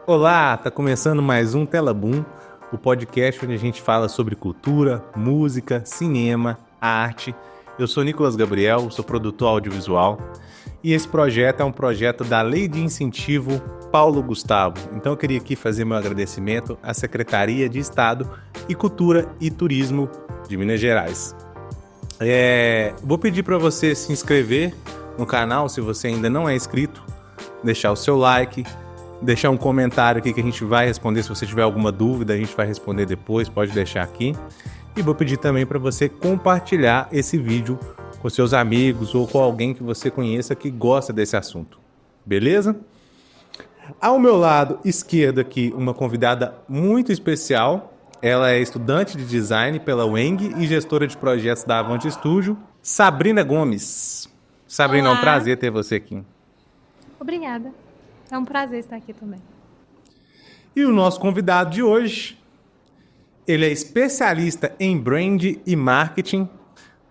Olá, tá começando mais um Tela Boom, o podcast onde a gente fala sobre cultura, música, cinema, arte. Eu sou Nicolas Gabriel, sou produtor audiovisual e esse projeto é um projeto da Lei de Incentivo Paulo Gustavo. Então eu queria aqui fazer meu agradecimento à Secretaria de Estado e Cultura e Turismo de Minas Gerais. Vou pedir para você se inscrever no canal se você ainda não é inscrito, deixar o seu like, deixar um comentário aqui que a gente vai responder. Se você tiver alguma dúvida, a gente vai responder depois, pode deixar aqui. E vou pedir também para você compartilhar esse vídeo com seus amigos ou com alguém que você conheça que gosta desse assunto. Beleza? Ao meu lado esquerdo aqui, uma convidada muito especial. Ela é estudante de design pela UENG e gestora de projetos da Avante Studio, Sabrina Gomes. Sabrina, Olá. é um prazer ter você aqui. Obrigada. É um prazer estar aqui também. E o nosso convidado de hoje, ele é especialista em brand e marketing,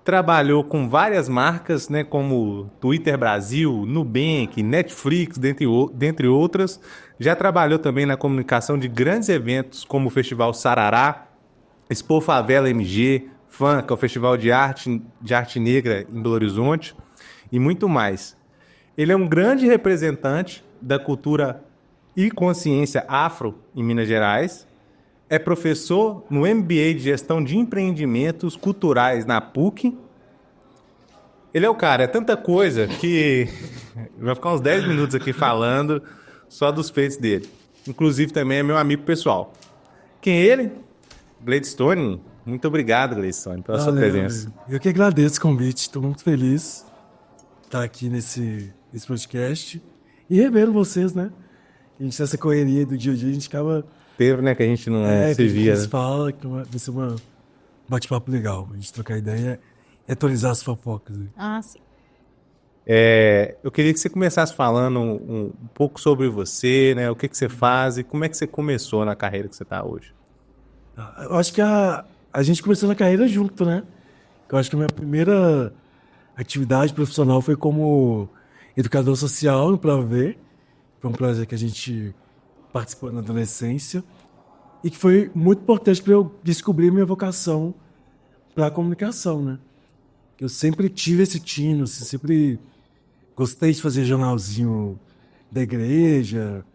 trabalhou com várias marcas, né, como Twitter Brasil, Nubank, Netflix, dentre outras. Já trabalhou também na comunicação de grandes eventos como o Festival Sarará, Expo Favela MG, FAN, que é o Festival de Arte Negra em Belo Horizonte, e muito mais. Ele é um grande representante da cultura e consciência afro em Minas Gerais. É professor no MBA de Gestão de Empreendimentos Culturais na PUC. Ele é o cara, é tanta coisa que vai ficar uns 10 minutos aqui falando só dos feitos dele. Inclusive também é meu amigo pessoal. Quem é ele? Gladstone. Muito obrigado, Gladstone, pela sua presença. Eu que agradeço o convite, estou muito feliz de estar aqui nesse podcast e revendo vocês, né? A gente nessa correria do dia a dia, a gente acaba... Teve, né, que a gente não se que a via. gente fala, que vai ser um bate-papo legal, a gente trocar ideia e atualizar as fofocas. Né? Ah, sim. Eu queria que você começasse falando um pouco sobre você, né? O que você faz e como é que você começou na carreira que você está hoje. Eu acho que a gente começou na carreira junto, né? Eu acho que a minha primeira atividade profissional foi como educador social no Prova V. Foi um projeto que a gente participou na adolescência e que foi muito importante para eu descobrir minha vocação para a comunicação, né? Eu sempre tive esse tino, sempre gostei de fazer jornalzinho da igreja.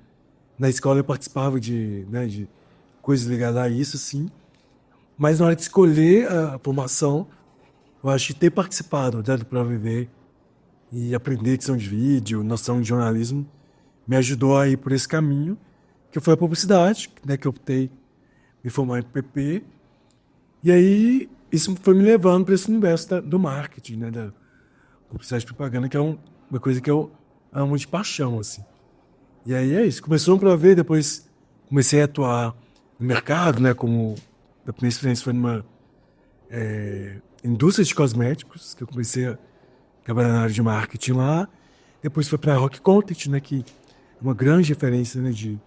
Na escola eu participava de coisas ligadas a isso, assim. Mas na hora de escolher a formação, eu acho que ter participado do Prova Viver e aprender edição de vídeo, noção de jornalismo, me ajudou a ir por esse caminho, que foi a publicidade, né, que eu optei me formar em PP. E aí isso foi me levando para esse universo do marketing, né, da publicidade e propaganda, que é uma coisa que eu amo de paixão, assim. E aí é isso. Começou para ver, depois comecei a atuar no mercado, né, como a primeira experiência foi numa indústria de cosméticos, que eu comecei a trabalhar na área de marketing lá. Depois foi para a Rock Content, né, que é uma grande referência, né, de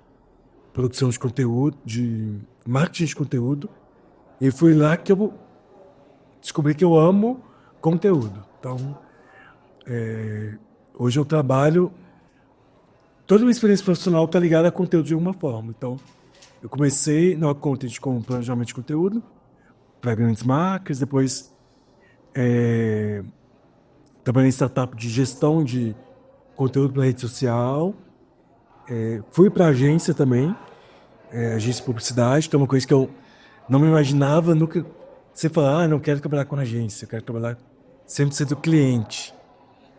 produção de conteúdo, de marketing de conteúdo. E foi lá que eu descobri que eu amo conteúdo. Então, hoje eu trabalho... Toda minha experiência profissional está ligada a conteúdo de alguma forma. Então, eu comecei na Content com planejamento de conteúdo para grandes marcas, depois trabalhei em startup de gestão de conteúdo para rede social, fui para agência também, agência de publicidade, que é uma coisa que eu não me imaginava nunca. Você fala, não quero trabalhar com agência, eu quero trabalhar sempre sendo cliente.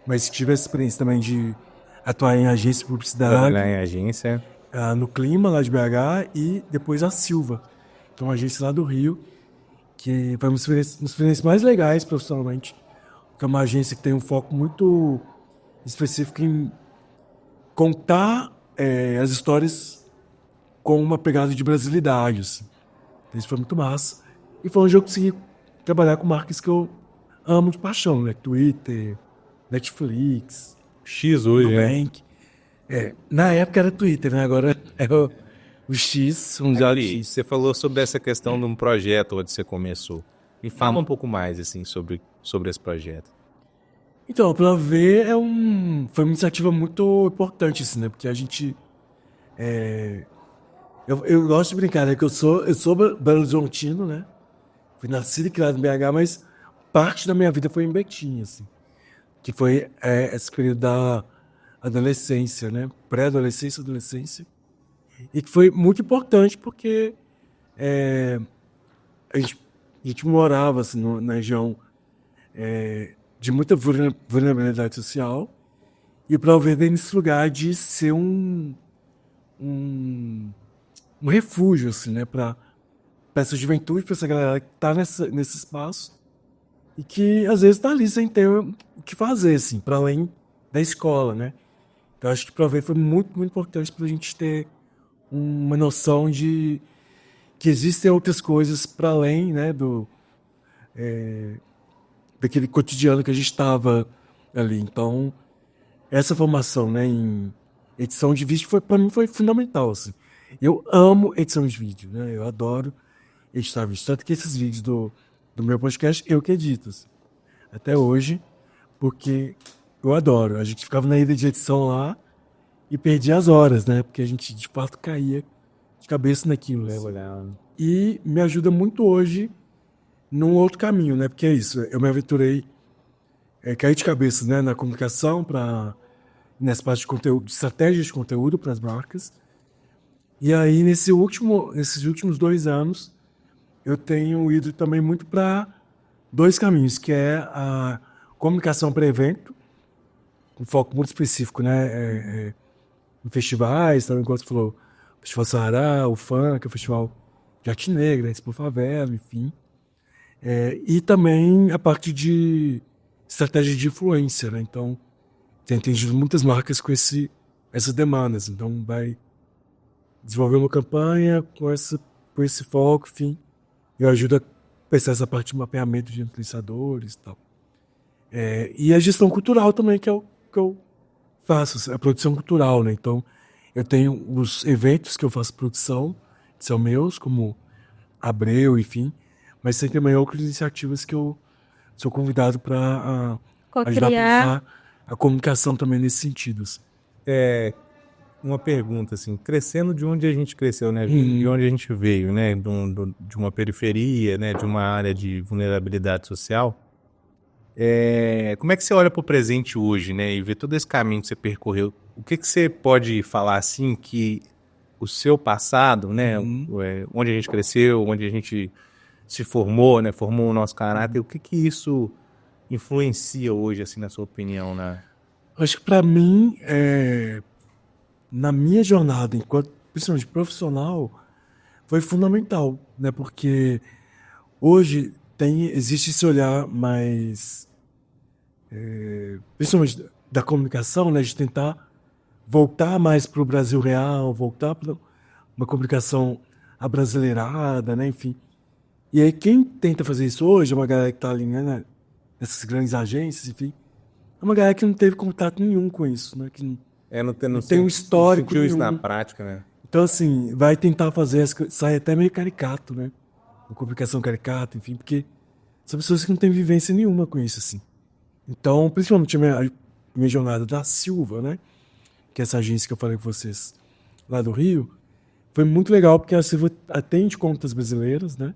Mas tive essa experiência também de atuar em agência de publicidade. Trabalhar em agência. No Clima, lá de BH, e depois a Silva, que é uma agência lá do Rio, que foi uma das experiências mais legais profissionalmente, que é uma agência que tem um foco muito específico em contar as histórias com uma pegada de brasilidade. Assim. Então, isso foi muito massa. E foi onde eu consegui trabalhar com marcas que eu amo de paixão, né? Twitter, Netflix, X hoje, Nubank. Na época era Twitter, né? Agora é o X. Ali, você falou sobre essa questão de um projeto onde você começou. Me fala um pouco mais assim, sobre esse projeto. Então, a Prova V foi uma iniciativa muito importante, assim, né? Porque a gente Eu gosto de brincar, né? Que eu sou Belo Horizontino, né? Fui nascido e criado em BH, mas parte da minha vida foi em Betim, assim. Que foi esse período da adolescência, né? Pré-adolescência, adolescência. E que foi muito importante porque é, a, gente, a gente morava assim, na região de muita vulnerabilidade social e para ver nesse lugar de ser um, um refúgio, assim, né? Para essa juventude, para essa galera que está nesse espaço e que às vezes está ali sem ter o que fazer, assim, para além da escola, né? Então acho que para ver foi muito, muito importante para a gente ter uma noção de que existem outras coisas para além, né, daquele cotidiano que a gente estava ali. Então, essa formação, né, em edição de vídeo para mim foi fundamental, assim. Eu amo edição de vídeo, né? Eu adoro editar vídeo, tanto que esses vídeos do meu podcast eu que edito, assim, até hoje, porque eu adoro. A gente ficava na ilha de edição lá e perdia as horas, né? Porque a gente de fato caía de cabeça naquilo. Assim. E me ajuda muito hoje num outro caminho, né? Porque é isso, eu me aventurei, caí de cabeça, né, na comunicação, nessa parte de conteúdo, de estratégia de conteúdo para as marcas. E aí, nesses últimos 2 anos, eu tenho ido também muito para dois caminhos, que é a comunicação para evento, um foco muito específico, né? Em festivais, também, como você falou, o Festival Saará, o Funk, o Festival de Arte Negra, Expo Favela, enfim. E também a parte de estratégia de influência, né? Então, tem atendido muitas marcas com essas demandas. Então, vai desenvolver uma campanha com esse foco, enfim. Eu ajudo a pensar essa parte de mapeamento de influenciadores e tal. E a gestão cultural também, que é o que eu faço, a produção cultural, né? Então, eu tenho os eventos que eu faço produção, que são meus, como Abreu, enfim, mas tem também outras iniciativas que eu sou convidado para ajudar a pensar a comunicação também nesse sentido. Assim. Uma pergunta, assim, crescendo de onde a gente cresceu, né? De onde a gente veio, né? De uma periferia, né? De uma área de vulnerabilidade social. Como é que você olha para o presente hoje, né? E vê todo esse caminho que você percorreu. O que você pode falar, assim, que o seu passado, né? Onde a gente cresceu, onde a gente se formou, né? Formou o nosso caráter. O que isso influencia hoje, assim, na sua opinião, né? Acho que para mim, na minha jornada, enquanto principalmente profissional, foi fundamental, né? Porque hoje existe esse olhar mais, principalmente da comunicação, né? De tentar voltar mais para o Brasil real, voltar para uma comunicação abrasileirada, né? Enfim. E aí quem tenta fazer isso hoje é uma galera que está ali, né? Nessas grandes agências, enfim. É uma galera que não teve contato nenhum com isso, né? Que não tem um histórico sentiu isso nenhum. na prática, né? Então, assim, vai tentar fazer sai até meio caricato, né? Uma comunicação caricata, enfim, porque são pessoas que não têm vivência nenhuma com isso, assim. Então, principalmente a minha jornada da Silva, né? Que é essa agência que eu falei com vocês lá do Rio, foi muito legal porque a Silva atende contas brasileiras, né?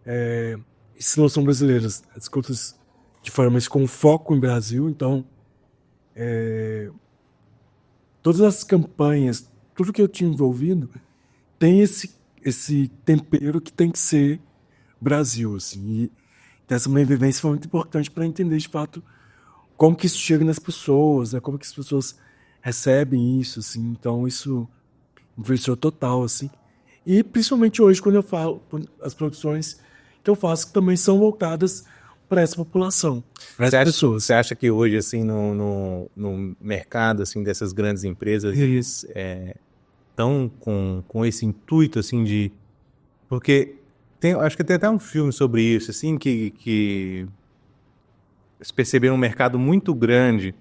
E se não são brasileiras, as contas de forma mais com foco em Brasil, então todas as campanhas, tudo que eu tinha envolvido tem esse tempero que tem que ser Brasil, assim. E essa minha vivência foi muito importante para entender, de fato, como que isso chega nas pessoas, né? Como que as pessoas recebem isso, assim. Então, isso influenciou total, assim. E, principalmente hoje, quando eu falo, as produções que eu faço que também são voltadas para essa população, para essas pessoas. Você acha que hoje, assim, no mercado, assim, dessas grandes empresas, eles estão com esse intuito, assim, de... Porque acho que tem até um filme sobre isso, assim, que eles perceberam um mercado muito grande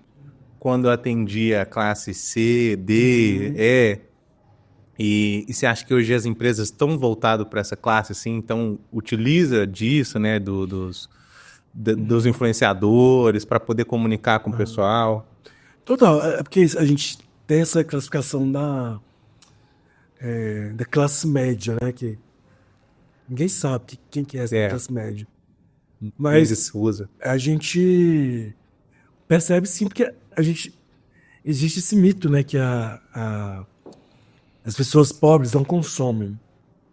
quando atendia a classe C, D, E. E você acha que hoje as empresas estão voltadas para essa classe, assim, então utiliza disso, né, dos influenciadores para poder comunicar com o pessoal? Total, é porque a gente tem essa classificação da classe média, né? Que ninguém sabe quem que é essa classe média. Mas Isso usa. a gente percebe sim, porque existe esse mito, né? Que as pessoas pobres não consomem,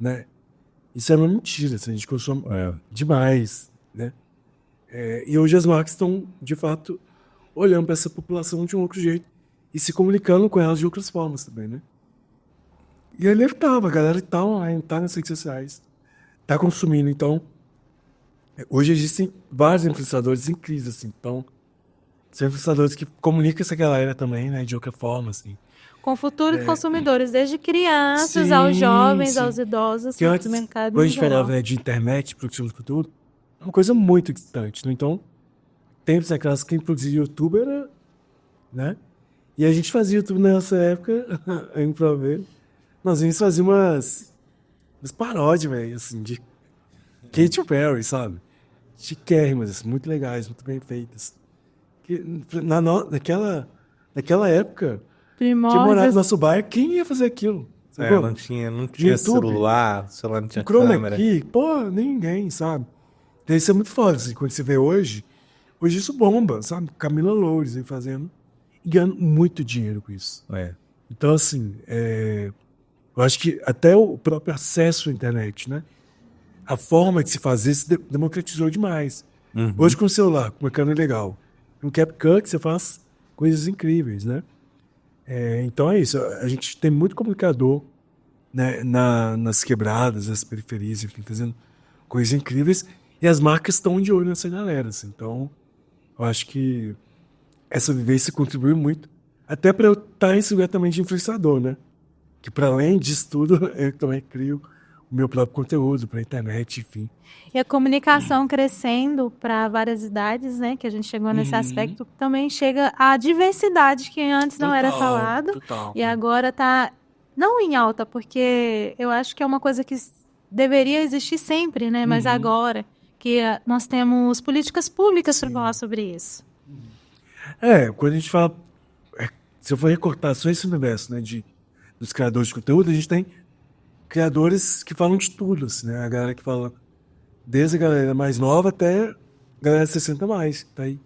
né? Isso é uma mentira, assim, a gente consome demais, né? E hoje as marcas estão, de fato, olhando para essa população de um outro jeito e se comunicando com elas de outras formas também, né? E é inevitável, a galera tá online, tá nas redes sociais, tá consumindo. Então, hoje existem vários influenciadores incríveis, assim. Então, são influenciadores que comunicam essa galera também, né? De outra forma, assim. Com futuros consumidores, desde crianças Sim, aos jovens, sim. aos idosos, Que antes, do mercado quando a em gente geral. falava, né, de internet, produção de conteúdo, é uma coisa muito distante, né? Então, tempos aquelas quem produzia YouTube era, né? E a gente fazia YouTube nessa época, indo pra ver. Nós íamos fazer umas paródias, velho, assim, de Katy Perry, sabe? Chiquérrimas, assim, muito legais, muito bem feitas. Que, naquela época, tinha morado no Primórdios. nosso bairro, quem ia fazer aquilo? Sacou? Não tinha YouTube? celular não tinha Chroma câmera. Key, pô, ninguém, sabe? Então isso é muito foda, assim, quando você vê hoje isso bomba, sabe? Camila Loures aí fazendo e ganhando muito dinheiro com isso. Então, assim, eu acho que até o próprio acesso à internet, né? A forma de se fazer se democratizou demais. Hoje com o celular, com uma câmera legal, um CapCut, você faz coisas incríveis, né? Então é isso, a gente tem muito comunicador, né, nas quebradas, nas periferias, enfim, fazendo coisas incríveis, e as marcas estão de olho nessa galera, assim. Então eu acho que essa vivência contribuiu muito, até para eu estar nesse lugar também de influenciador, né? Que para além disso tudo, eu também crio o meu próprio conteúdo para a internet, enfim. E a comunicação crescendo para várias idades, né? Que a gente chegou nesse aspecto, também chega a diversidade que antes não era falado. Total. E agora está não em alta, porque eu acho que é uma coisa que deveria existir sempre, né? Mas agora que nós temos políticas públicas para falar sobre isso. Quando a gente fala, se eu for recortar só esse universo, né, dos criadores de conteúdo, a gente tem criadores que falam de tudo, assim, né? A galera que fala desde a galera mais nova até a galera 60 mais, tá aí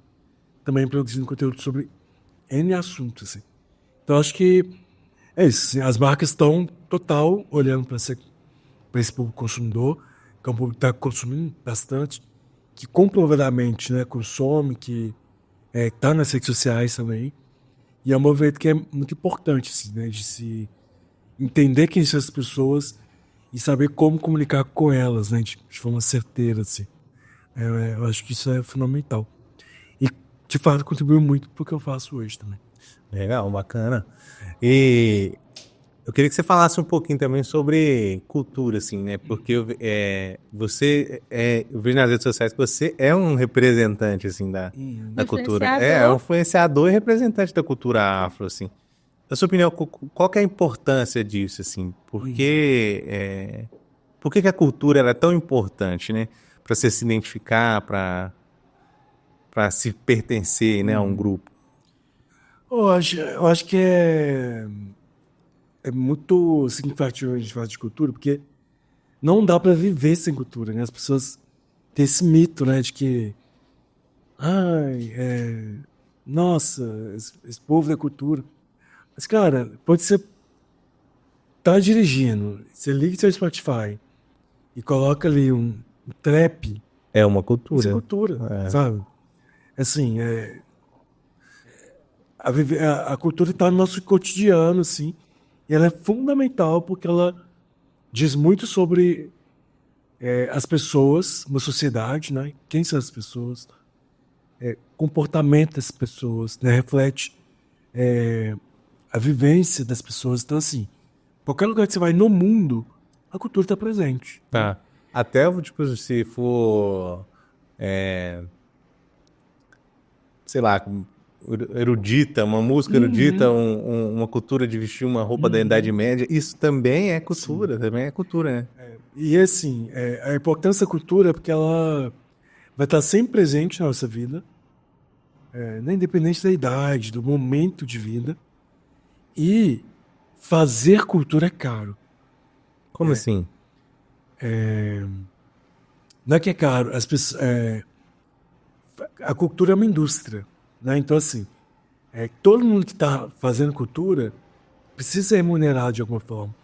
também produzindo conteúdo sobre N assuntos, assim. Então acho que é isso, assim, as marcas estão total olhando para esse público consumidor, que é um público que está consumindo bastante, que comprovadamente, né, consome, que está nas redes sociais também. E é um movimento que é muito importante, assim, né, de se entender quem são as pessoas e saber como comunicar com elas, né, de forma certeira, assim. Eu acho que isso é fundamental. E, de fato, contribuiu muito para o que eu faço hoje também. Legal, bacana. E eu queria que você falasse um pouquinho também sobre cultura, assim, né? Porque eu vejo nas redes sociais que você é um representante, assim, da cultura. É um influenciador e representante da cultura afro, assim. Na sua opinião, qual que é a importância disso, assim? Por que a cultura ela é tão importante, né? Para você se identificar, para se pertencer, né, a um grupo? Eu acho que é muito significativo a gente falar de cultura, porque não dá para viver sem cultura, né? As pessoas têm esse mito, né, de que nossa, esse povo da cultura. Mas, cara, pode ser tá dirigindo, você liga seu Spotify e coloca ali um trap. É uma cultura. Isso é cultura, sabe? Assim, a cultura está no nosso cotidiano, assim, e ela é fundamental porque ela diz muito sobre as pessoas, uma sociedade, né? Quem são as pessoas, comportamento das pessoas, né? Reflete a vivência das pessoas. Então, assim, qualquer lugar que você vai no mundo, a cultura está presente. Tá. Até, tipo, se for, sei lá, erudita, uma música erudita, uma cultura de vestir uma roupa da Idade Média, isso também é cultura, sim. Também é cultura, né? E assim, a importância da cultura é porque ela vai estar sempre presente na nossa vida, independente da idade, do momento de vida, e fazer cultura é caro. Como assim? Não é que é caro, a cultura é uma indústria, né? Então, assim, todo mundo que está fazendo cultura precisa ser remunerado de alguma forma.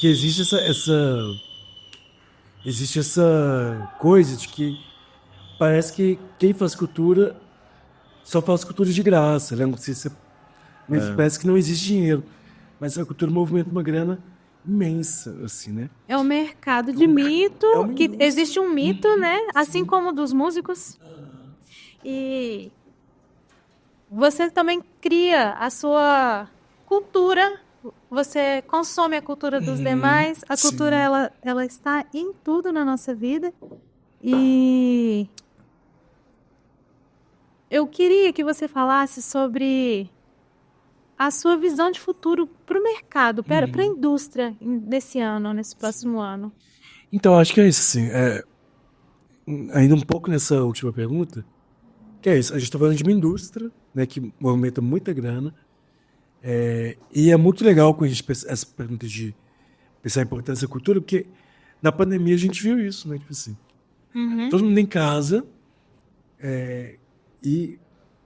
Que existe essa coisa de que parece que quem faz cultura só faz cultura de graça, né? Parece que não existe dinheiro, mas a cultura movimenta uma grana imensa, assim, né? É um mercado de mito, uma que indústria. existe um mito, né? Assim como dos músicos. E você também cria a sua cultura, você consome a cultura dos demais. A cultura, ela está em tudo na nossa vida. E eu queria que você falasse sobre a sua visão de futuro para o mercado, para a indústria desse ano, nesse próximo ano. Então, acho que é isso, assim. Ainda um pouco nessa última pergunta, que é isso. A gente está falando de uma indústria, né, que movimenta muita grana. E é muito legal com a gente essa pergunta de pensar a importância da cultura, porque na pandemia a gente viu isso, né? Tipo assim, todo mundo em casa, e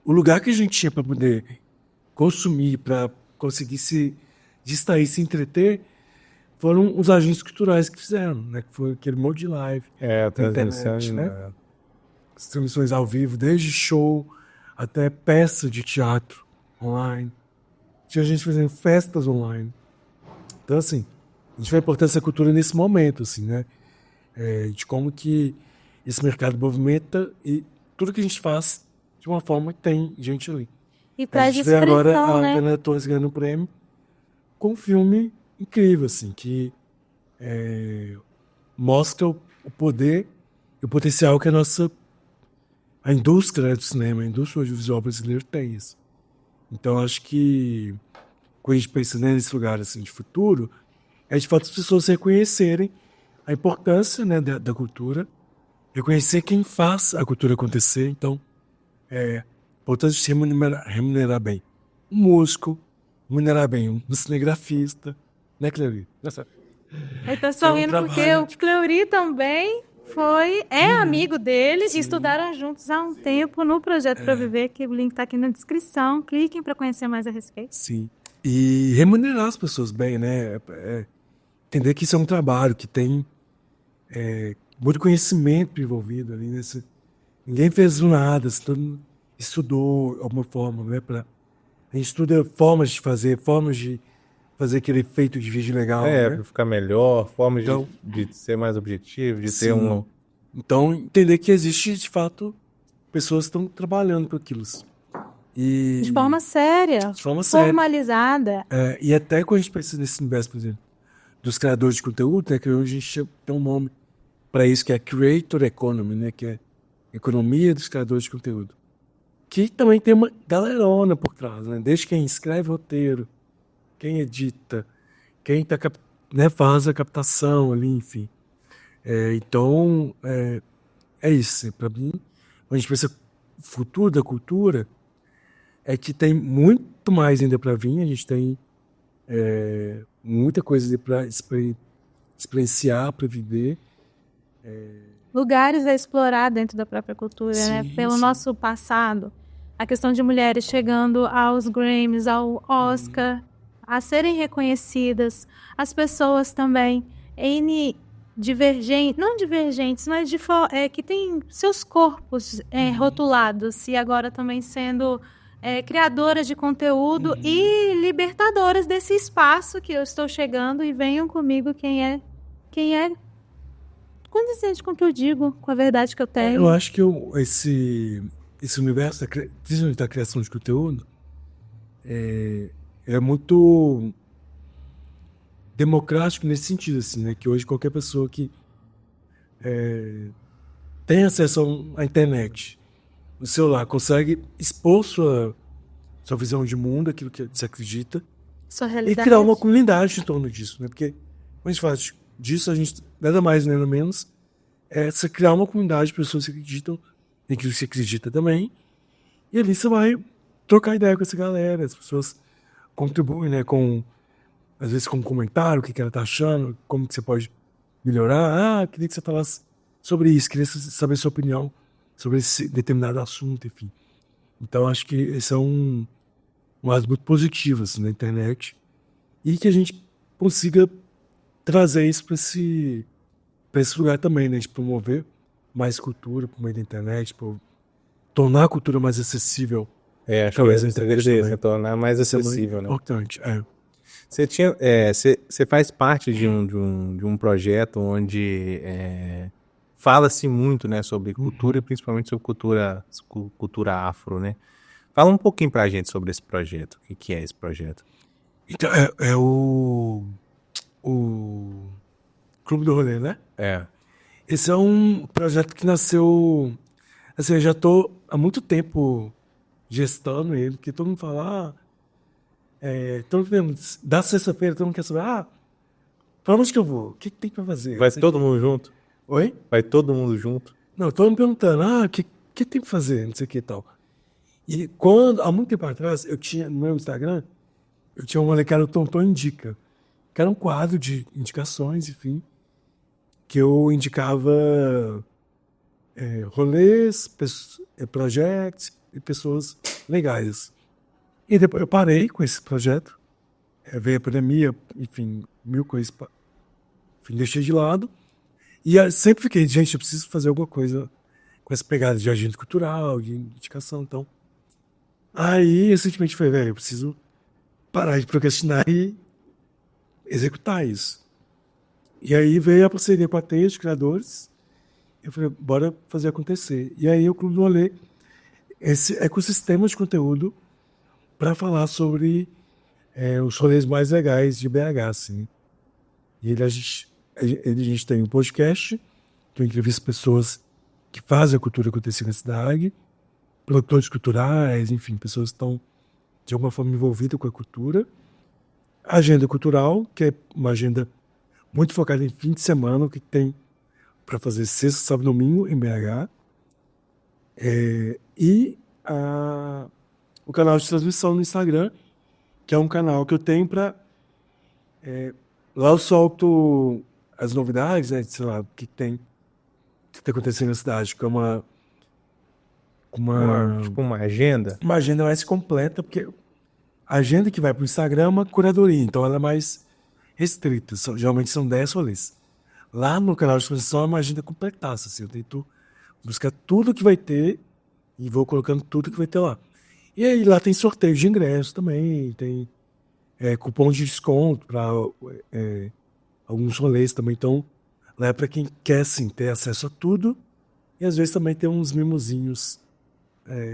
o lugar que a gente tinha para poder consumir, para conseguir se distrair, se entreter, foram os agentes culturais que fizeram, né? Que foi aquele monte de live, A transmissão, internet, né? As transmissões ao vivo, desde show até peça de teatro online. Tinha gente fazendo festas online. Então, assim, a gente vê a importância da cultura nesse momento, assim, né? De como que esse mercado movimenta e tudo que a gente faz, de uma forma, tem gente ali. E A traz gente vê agora expressão, a né? Fernanda Torres ganhando um prêmio com um filme incrível, assim, que mostra o poder e o potencial que a indústria do cinema, a indústria audiovisual brasileira tem isso. Então, acho que quando a gente pensa nesse lugar assim, de futuro, é de fato as pessoas reconhecerem a importância, né, da cultura, reconhecer quem faz a cultura acontecer. Então, a importância de se remunerar bem um músico, remunerar bem um cinegrafista, né, Cleuri? Eu estou sorrindo porque o Cleuri também é amigo deles e estudaram juntos há um tempo no Projeto Pra Viver, que o link está aqui na descrição. Cliquem para conhecer mais a respeito. Sim. E remunerar as pessoas bem, né? Entender que isso é um trabalho que tem muito conhecimento envolvido ali nesse. Ninguém fez do nada, todo mundo estudou de alguma forma, né? A gente estuda formas de fazer aquele efeito de vídeo legal. Né? Para ficar melhor, formas de ser mais objetivo, de ter um. Então, entender que existe, de fato, pessoas que estão trabalhando com aquilo. De forma séria, formalizada. E até quando a gente pensa nesse universo, por exemplo, dos criadores de conteúdo, né, que hoje a gente tem um nome para isso, que é Creator Economy, né, que é economia dos criadores de conteúdo. Que também tem uma galerona por trás, né? Desde quem escreve roteiro, quem edita, quem faz a captação ali, enfim. Então, é isso. Para mim, quando a gente pensa o futuro da cultura, é que tem muito mais ainda para vir. A gente tem muita coisa para experienciar, para viver. Lugares a explorar dentro da própria cultura, né? Pelo nosso passado. A questão de mulheres chegando aos Grammys, ao Oscar, a serem reconhecidas. As pessoas também, não divergentes, mas que têm seus corpos rotulados e agora também sendo criadoras de conteúdo e libertadoras desse espaço que eu estou chegando, e venham comigo quem é condizente com o que eu digo, com a verdade que eu tenho. Eu acho que esse universo da criação de conteúdo é muito democrático nesse sentido, assim, né? Que hoje qualquer pessoa que tem acesso à internet, no celular, consegue expor sua visão de mundo, aquilo que você acredita, sua realidade. E criar uma comunidade em torno disso, né? Porque quando a gente fala disso, a gente nada mais, nada menos, você criar uma comunidade de pessoas que acreditam em que você acredita também, e ali você vai trocar ideia com essa galera, as pessoas contribuem, né, com às vezes com um comentário, o que ela tá achando, como que você pode melhorar. Queria que você falasse sobre isso, queria saber sua opinião sobre esse determinado assunto, enfim. Então, acho que esse é um lado muito positivo assim, na internet e que a gente consiga trazer isso para esse lugar também, né? De promover mais cultura por meio da internet, tornar a cultura mais acessível. Acho Talvez que a é internet dizer, também. tornar mais Isso é muito acessível, né? importante. Você faz parte de um projeto onde fala-se muito, né, sobre cultura e principalmente sobre cultura afro, né? Fala um pouquinho pra gente sobre esse projeto. O que é esse projeto? Então, é o Clube do Rolê, né? Esse é um projeto que nasceu... Assim, eu já tô há muito tempo gestando ele, porque todo mundo fala... todo mundo, da sexta-feira, todo mundo quer saber... pra onde que eu vou? O que tem pra fazer? Vai todo mundo junto? Oi? Vai todo mundo junto? Não, todo mundo perguntando... o que tem pra fazer? Não sei o que e tal. E há muito tempo atrás, eu tinha no meu Instagram... Eu tinha um rolê que era o Tonton Indica, que era um quadro de indicações, enfim, que eu indicava rolês, projetos e pessoas legais. E depois eu parei com esse projeto, veio a pandemia, enfim, mil coisas, enfim, deixei de lado. E eu sempre fiquei, gente, eu preciso fazer alguma coisa com essa pegada de agenda cultural, de indicação, então. Aí, recentemente, falei, velho, eu preciso parar de procrastinar e executar isso. E aí veio a parceria com a Teia, os criadores. Eu falei, bora fazer acontecer. E aí o Clube do Rolê, esse ecossistema de conteúdo para falar sobre os rolês mais legais de BH, assim. E a gente tem um podcast, que eu entrevisto pessoas que fazem a cultura acontecer na cidade, produtores culturais, enfim, pessoas que estão de alguma forma envolvida com a cultura. A agenda cultural, que é uma agenda muito focada em fim de semana, o que tem para fazer sexta, sábado e domingo em BH. E o canal de transmissão no Instagram, que é um canal que eu tenho para... lá eu solto as novidades, né, sei lá, o que está acontecendo na cidade, que é Tipo uma agenda? uma agenda mais completa, porque a agenda que vai para o Instagram é uma curadoria, então ela é mais restrita. Geralmente são 10 rolês. Lá no canal de exposição é uma agenda completaça. Assim, eu tento buscar tudo que vai ter e vou colocando tudo que vai ter lá. E aí lá tem sorteio de ingressos também, tem cupom de desconto para alguns rolês também. Então, lá é para quem quer sim, ter acesso a tudo e às vezes também tem uns mimosinhos.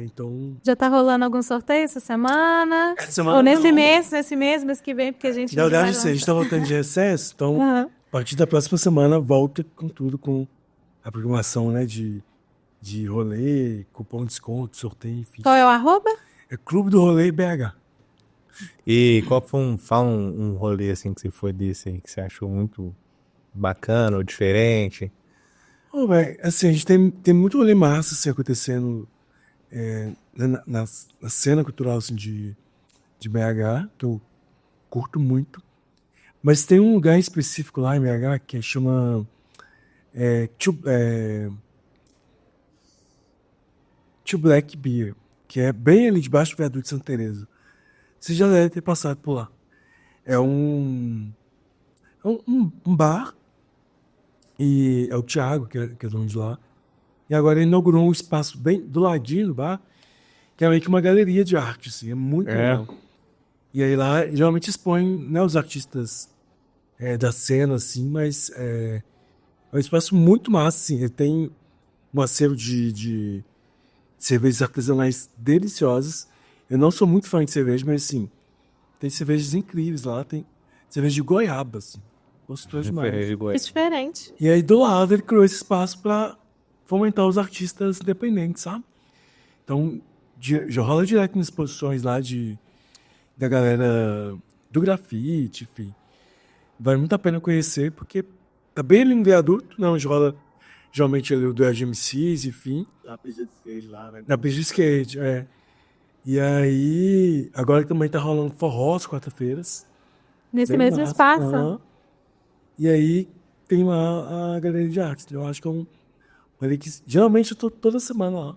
Então... Já tá rolando algum sorteio essa semana? Essa semana Ou nesse não. mês que vem, porque a gente... Na verdade, vai a gente está voltando de recesso, então Uhum. a partir da próxima semana volta com tudo, com a programação, né, de rolê, cupom de desconto, sorteio, enfim. Qual é o arroba? É Clube do Rolê BH. E qual foi fala um rolê assim que você foi desse aí, que você achou muito bacana ou diferente? Assim, a gente tem muito rolê massa assim, acontecendo na cena cultural assim, de BH, que eu curto muito. Mas tem um lugar específico lá em BH que chama Tio Black Beer, que é bem ali debaixo do viaduto de Santa Teresa. Você já deve ter passado por lá. É um bar, e é o Thiago, que é dono de lá. E agora ele inaugurou um espaço bem do ladinho do bar, que é meio que uma galeria de arte, assim, é muito legal. E aí lá geralmente expõe, né, os artistas da cena, assim, mas é um espaço muito massa, assim. Ele tem um acervo de cervejas artesanais deliciosas. Eu não sou muito fã de cerveja, mas assim, tem cervejas incríveis lá, tem cerveja de goiaba, assim. Gostoso demais. É diferente. E aí do lado ele criou esse espaço para fomentar os artistas independentes, sabe? Então, já rola direto nas exposições lá da galera do grafite, enfim. Vale muito a pena conhecer, porque tá bem ali no viaduto, não, rola geralmente ali do RGMCs, enfim. Na pista de skate lá, né? Na pista de skate, E aí, agora também tá rolando forró às quarta-feiras. Nesse Bem mesmo massa. espaço? Aham. E aí tem lá a galeria de arte. Eu acho que é um rolê que geralmente eu tô toda semana lá.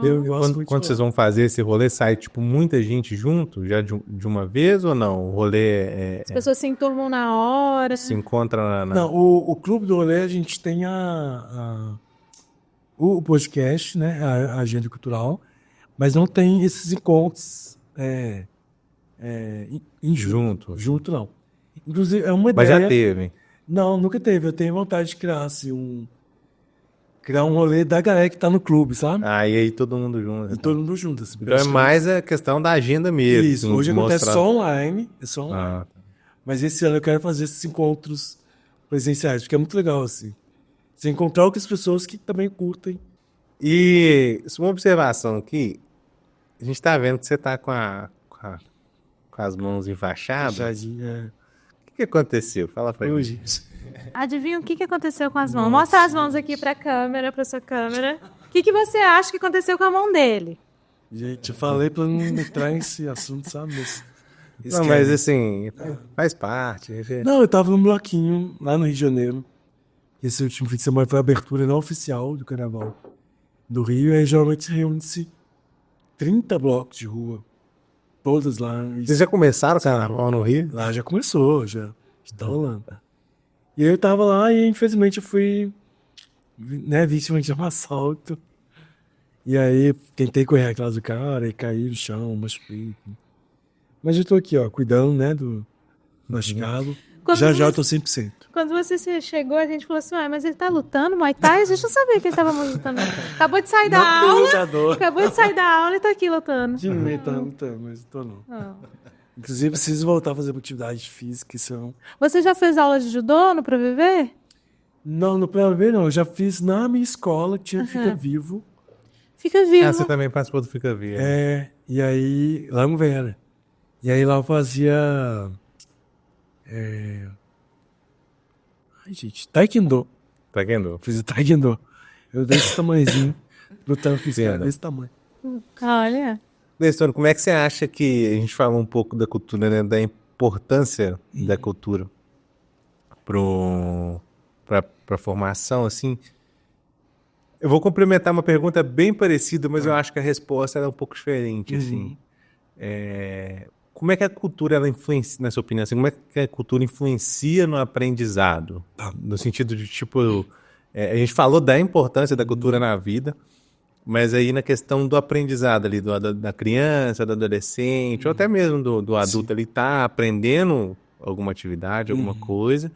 Eu gosto Quando, muito quando de vocês lá. vão fazer esse rolê, sai, tipo, muita gente junto, já de uma vez ou não? O rolê As pessoas se enturmam na hora. se encontra Não, o Clube do Rolê, a gente tem o podcast, né? A agenda cultural, mas não tem esses encontros junto. junto, não. Inclusive, é uma Mas já ideia. teve. Não, nunca teve. Eu tenho vontade de criar, assim, criar um rolê da galera que tá no clube, sabe? Ah, e aí todo mundo junto. E todo mundo junto. Assim, Então é mais a questão da agenda mesmo. isso. assim, Hoje acontece mostrar- só online. É só online. Ah, Mas esse ano eu quero fazer esses encontros presenciais, porque é muito legal, assim. Você encontrar outras pessoas que também curtem. E uma observação aqui, a gente tá vendo que você tá com as mãos enfaixadas. Fechadinho, O que aconteceu? Fala pra mim. hoje. Adivinha o que aconteceu com as mãos? Mostra as mãos aqui pra câmera, pra sua câmera. O que você acha que aconteceu com a mão dele? Gente, eu falei pra não entrar nesse assunto, sabe? Mas Não, mas assim, faz parte. Não, eu tava num bloquinho lá no Rio de Janeiro. Esse último fim de semana foi a abertura não oficial do Carnaval do Rio. E aí geralmente reúne-se 30 blocos de rua. Todas lá. Vocês já começaram o carnaval no Rio? Lá já começou, já tá rolando. E aí eu tava lá e infelizmente eu fui, né, vítima de um assalto. E aí tentei correr atrás do cara e caí no chão, machuquei. Mas eu tô aqui, ó, cuidando, né, do machucado. Quando Já eu você- tô 100%. Quando você chegou, a gente falou assim, mas ele tá lutando Muay Thai? A gente não sabia que ele tava lutando. Acabou de sair da Não, aula. lutador. Acabou de sair da aula e tá aqui lutando. De meio tá lutando, mas não tô não. Ah. Inclusive, preciso voltar a fazer atividade física, isso não... Você já fez aula de judô no Pra Viver? Não, no PLV não. Eu já fiz na minha escola, que tinha Fica Vivo. Fica vivo. Ah, você também participou do Fica Vivo. E aí, lá no Vera. E aí lá eu fazia... Ai, gente, Taekwondo. Tá vendo? Fiz o Taekwondo. Eu desse tamanhozinho, lutando com esse cara Entendo. desse tamanho. Olha. Deistone, como é que você acha que a gente falou um pouco da cultura, né, da importância da cultura para formação, assim? Eu vou complementar uma pergunta bem parecida, mas eu acho que a resposta é um pouco diferente, assim. Como é que a cultura ela influencia, na sua opinião, assim, como é que a cultura influencia no aprendizado? No sentido de, tipo, a gente falou da importância da cultura na vida, mas aí na questão do aprendizado ali, da criança, do adolescente, ou até mesmo do adulto, ele tá aprendendo alguma atividade, alguma coisa,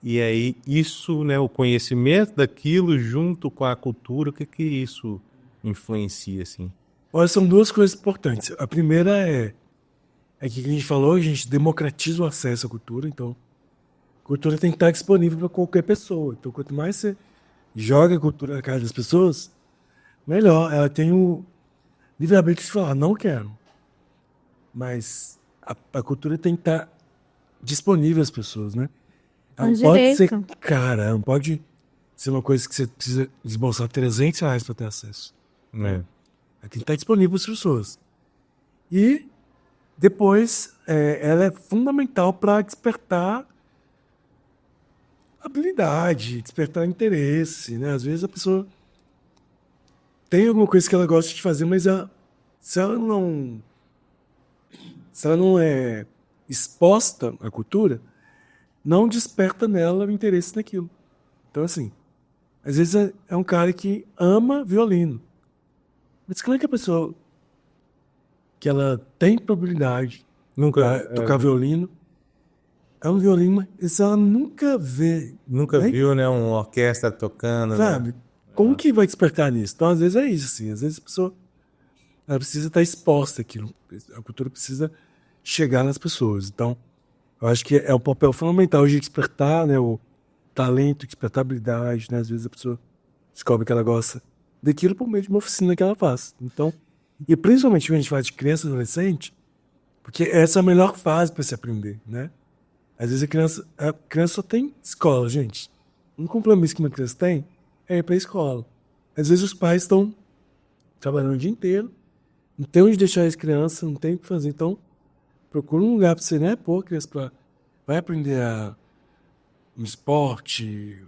e aí isso, né, o conhecimento daquilo junto com a cultura, o que isso influencia, assim? Olha, são duas coisas importantes. A primeira é que a gente falou, a gente democratiza o acesso à cultura, então a cultura tem que estar disponível para qualquer pessoa. Então, quanto mais você joga a cultura na cara das pessoas, melhor. Ela tem o livre-arbítrio de falar, não quero. Mas a cultura tem que estar disponível às pessoas, né? Ela Um não pode ser direito. cara, não pode ser uma coisa que você precisa desembolsar R$300 para ter acesso. Ela tem que estar disponível para as pessoas. E depois, ela é fundamental para despertar habilidade, despertar interesse, né? Às vezes a pessoa tem alguma coisa que ela gosta de fazer, mas se ela não é exposta à cultura, não desperta nela o interesse naquilo. Então, assim, às vezes é um cara que ama violino. Mas como é que a pessoa que ela tem probabilidade Nunca, de tocar violino, é um violino, mas ela nunca vê, nunca né? viu, né, uma orquestra tocando, né? Sabe? Como que vai despertar nisso? Então, às vezes é isso, assim. Às vezes a pessoa ela precisa estar exposta àquilo. A cultura precisa chegar nas pessoas. Então, eu acho que é um papel fundamental de despertar, né, o talento, despertar a habilidade, né? Às vezes a pessoa descobre que ela gosta daquilo por meio de uma oficina que ela faz. Então, e principalmente quando a gente faz de criança e adolescente, porque essa é a melhor fase para se aprender, né? Às vezes a criança só tem escola, gente. Um compromisso que uma criança tem é ir para a escola. Às vezes os pais estão trabalhando o dia inteiro, não tem onde deixar as crianças, não tem o que fazer. Então, procura um lugar para você, né? Pô, criança, vai aprender um esporte,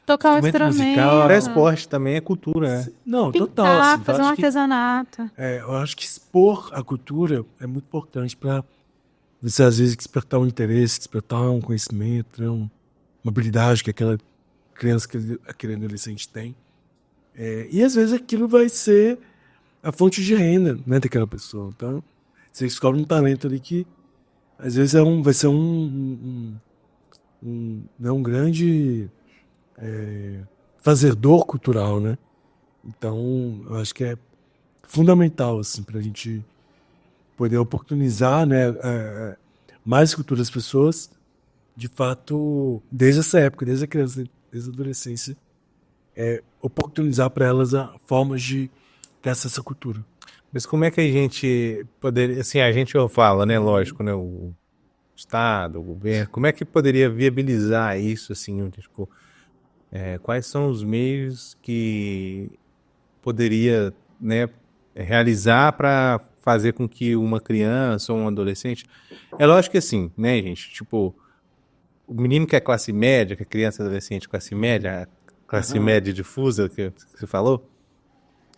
Tocar um instrumento instrumento. musical. Para esporte também é cultura, né? Não, Pintar, total. Assim, fazer um acho que, artesanato. eu acho que expor a cultura é muito importante para você, às vezes, despertar um interesse, despertar um conhecimento, né? Uma habilidade que aquela criança, aquele adolescente tem. E às vezes aquilo vai ser a fonte de renda, né, daquela pessoa. Então, você descobre um talento ali que às vezes vai ser né, um grande fazedor cultural, né? Então, eu acho que é fundamental assim, para a gente poder oportunizar, né, mais cultura das pessoas, de fato, desde essa época, desde a criança, desde a adolescência, oportunizar para elas formas de ter acesso à cultura. Mas como é que a gente poderia, assim, a gente fala, né, lógico, né, o Estado, o governo, como é que poderia viabilizar isso, assim, tipo, quais são os meios que poderia, né, realizar para fazer com que uma criança ou um adolescente, é lógico que assim, né, gente, tipo, o menino que é classe média, que é criança e adolescente classe média, classe média difusa que você falou,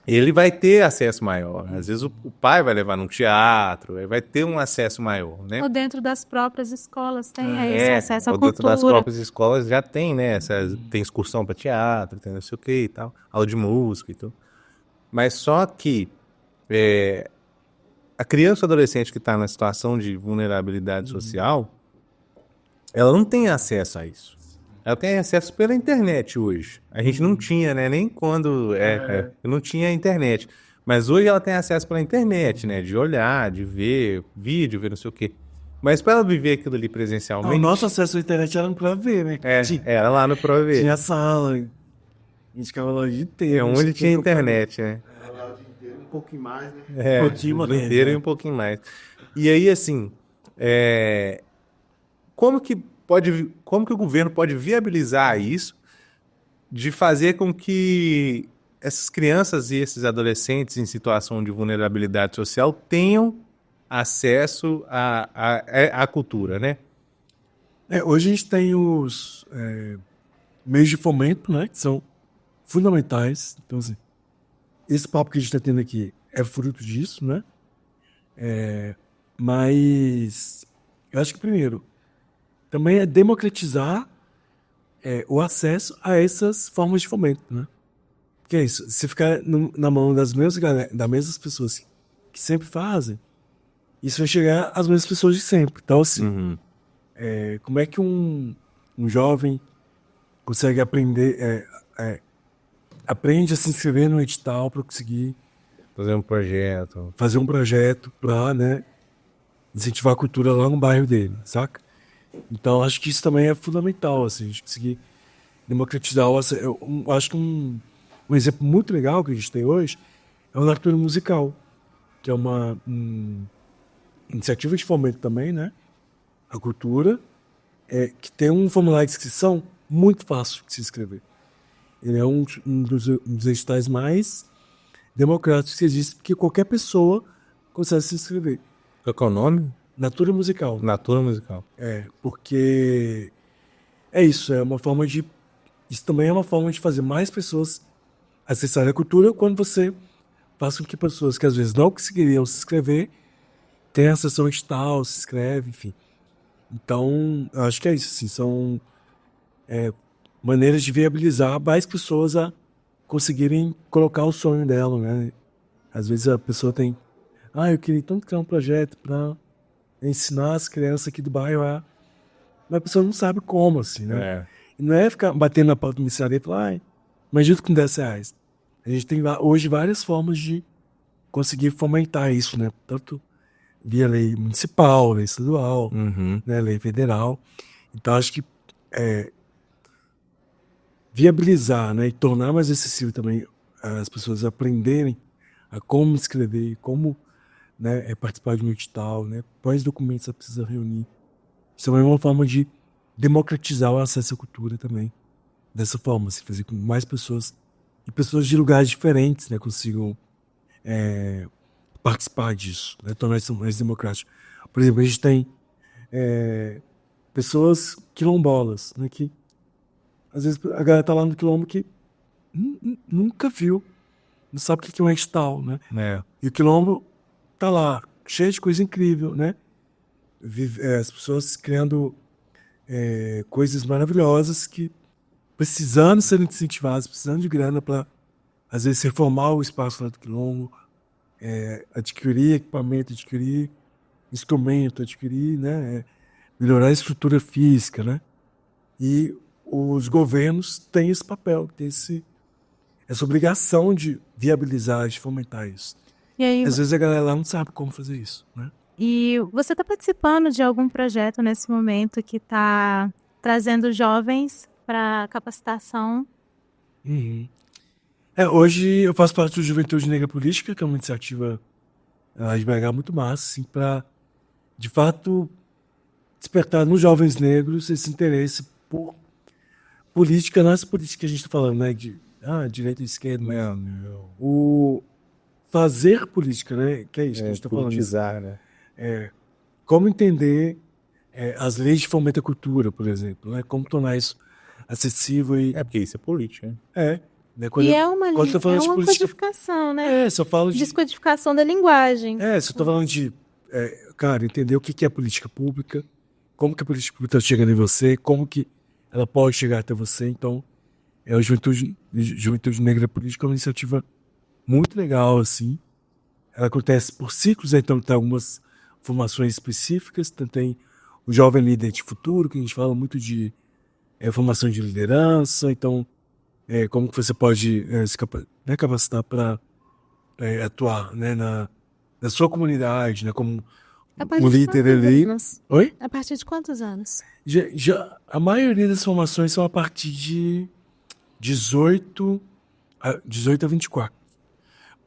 ele vai ter acesso maior. Às vezes o pai vai levar num teatro, ele vai ter um acesso maior, né? Ou dentro das próprias escolas tem esse acesso à ou dentro das cultura. próprias escolas já tem, né? Tem excursão para teatro, tem não sei o que e tal, aula de música e tudo. Mas só que a criança ou adolescente que está na situação de vulnerabilidade social, ela não tem acesso a isso. Ela tem acesso pela internet hoje. A gente não tinha, né? Nem quando não tinha internet. Mas hoje ela tem acesso pela internet, né? De olhar, de ver vídeo, ver não sei o quê. Mas para ela viver aquilo ali presencialmente... O nosso acesso à internet era no ProAV, né? Era lá no ProAV. Tinha sala, a gente ficava lá o dia inteiro. Onde tinha internet, né? Um pouquinho mais, né? Um pouquinho mais, inteiro né? e um pouquinho mais. E aí, assim, como que o governo pode viabilizar isso de fazer com que essas crianças e esses adolescentes em situação de vulnerabilidade social tenham acesso à cultura, né? Hoje a gente tem os meios de fomento, né? Que são fundamentais. Então, assim, esse papo que a gente está tendo aqui é fruto disso, né? Mas eu acho que, primeiro, também é democratizar o acesso a essas formas de fomento, né? Porque é isso, se ficar na mão das mesmas pessoas que sempre fazem, isso vai chegar às mesmas pessoas de sempre. Então, assim, como é que um jovem consegue aprender, aprende a se inscrever no edital para conseguir fazer um projeto para, né, incentivar a cultura lá no bairro dele, saca? Então, acho que isso também é fundamental, assim, a gente conseguir democratizar. Eu acho que um exemplo muito legal que a gente tem hoje é o Natura Musical, que é uma iniciativa de fomento também, né? A cultura, que tem um formulário de inscrição muito fácil de se inscrever. Ele é um dos editais mais democráticos que existe, porque qualquer pessoa consegue se inscrever. Qual que é o nome? Natura Musical. Natura Musical. Porque isso também é uma forma de fazer mais pessoas acessarem a cultura quando você faz com que pessoas que às vezes não conseguiriam se inscrever tenham acesso ao edital, se inscreve, enfim. Então, eu acho que é isso, assim, são maneiras de viabilizar mais pessoas a conseguirem colocar o sonho dela, né? Às vezes a pessoa tem, eu queria tanto criar um projeto para ensinar as crianças aqui do bairro mas a pessoa não sabe como, assim, né? E não é ficar batendo na porta do missionário e falar, me ajuda com R$10. A gente tem hoje várias formas de conseguir fomentar isso, né? Tanto via lei municipal, lei estadual, né? Lei federal. Então, acho que viabilizar, né? E tornar mais acessível também as pessoas aprenderem a como escrever, como, né, participar de um edital, né? Quais documentos você precisa reunir. Isso é uma forma de democratizar o acesso à cultura também. Dessa forma, se fazer com que mais pessoas, e pessoas de lugares diferentes, né, consigam participar disso, né? Tornar isso mais democrático. Por exemplo, a gente tem pessoas quilombolas, né? Que às vezes a galera tá lá no quilombo que nunca viu, não sabe o que é um edital, né? E o quilombo tá lá, cheio de coisa incrível, né? As pessoas criando coisas maravilhosas que precisando ser incentivadas, precisando de grana para, às vezes, reformar o espaço lá do quilombo, adquirir equipamento, adquirir instrumento, adquirir, né? Melhorar a estrutura física, né? E os governos têm esse papel, têm essa obrigação de viabilizar, de fomentar isso. E aí, Às vezes a galera lá não sabe como fazer isso, né? e você está participando de algum projeto nesse momento que está trazendo jovens para capacitação? Uhum. Hoje eu faço parte do Juventude Negra Política, que é uma iniciativa de BH muito massa, assim, para, de fato, despertar nos jovens negros esse interesse por política, não essa política que a gente está falando, né? De direita e esquerda, o fazer política, né? Que é isso que a gente está falando. Politizar, né? Como entender as leis de fomento à cultura, por exemplo, né? Como tornar isso acessível e... Porque isso é política, né? Né? E é uma política, codificação, né? se eu falo de... Descodificação da linguagem. se eu estou falando de, cara, entender o que é política pública, como que a política pública está chegando em você, como que ela pode chegar até você. Então, a Juventude Negra Política é uma iniciativa muito legal, assim. Ela acontece por ciclos, então tem algumas formações específicas, tem o Jovem Líder de Futuro, que a gente fala muito de formação de liderança, então como que você pode se capacitar para atuar, né, na sua comunidade, né, como um líder ali. Oi? A partir de quantos anos? A maioria das formações são a partir de 18 a 24.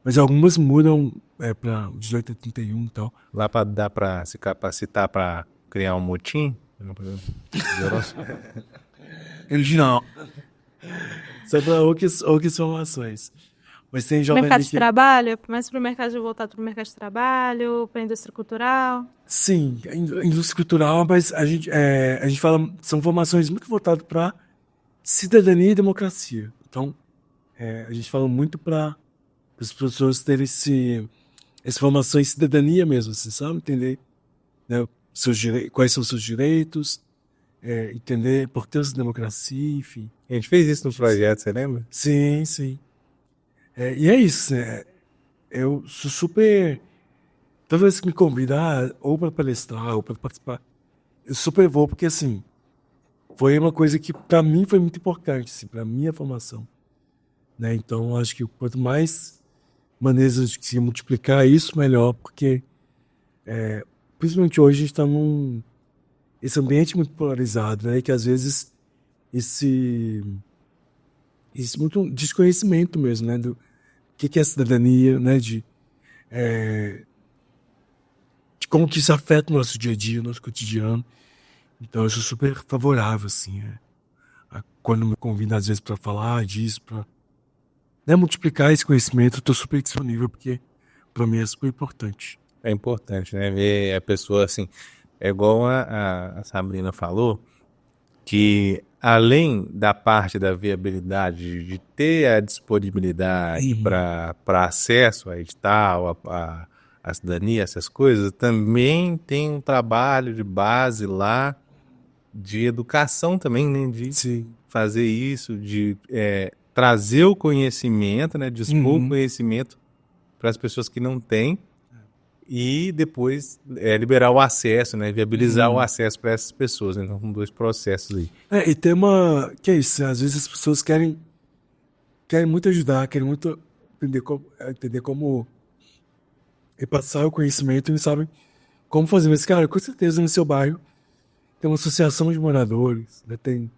Mas algumas mudam para 18 a 31 e tal. Lá dá para se capacitar para criar um motim? Não. Só para outras formações. Mas tem jovem mercado de trabalho? Mais para o mercado, voltado para o mercado de trabalho, para a indústria cultural? Sim, a indústria cultural, mas a gente fala, são formações muito voltadas para cidadania e democracia. Então, a gente fala muito para as pessoas terem essa formação em cidadania mesmo, você sabe? Entender, né, quais são os seus direitos, entender a importância da democracia, enfim. A gente fez isso no projeto, você lembra? Sim, sim. E é isso. Eu sou super... Toda vez que me convidar, ou para palestrar, ou para participar, eu super vou, porque, assim, foi uma coisa que, para mim, foi muito importante, assim, para a minha formação. Né? Então, acho que quanto mais maneiras de se multiplicar isso, melhor, porque, principalmente hoje, a gente está esse ambiente muito polarizado, né? Que, às vezes, esse muito desconhecimento mesmo, né? Do que é a cidadania, né? De como que isso afeta o nosso dia a dia, o nosso cotidiano. Então, eu sou super favorável, assim, quando me convidam, às vezes, para falar disso, para multiplicar esse conhecimento, eu estou super disponível, porque, para mim, é super importante. É importante, né? Ver a pessoa, assim, é igual a Sabrina falou, que além da parte da viabilidade, de ter a disponibilidade para acesso a edital, a cidadania, essas coisas, também tem um trabalho de base lá de educação também, né? De fazer isso, de trazer o conhecimento, né? Dispor o conhecimento para as pessoas que não têm e depois liberar o acesso, né? Viabilizar o acesso para essas pessoas. Né? Então, são dois processos aí. E tem que é isso, às vezes as pessoas querem muito ajudar, querem muito entender como passar o conhecimento e não sabem como fazer. Mas, cara, com certeza no seu bairro tem uma associação de moradores, né? Tem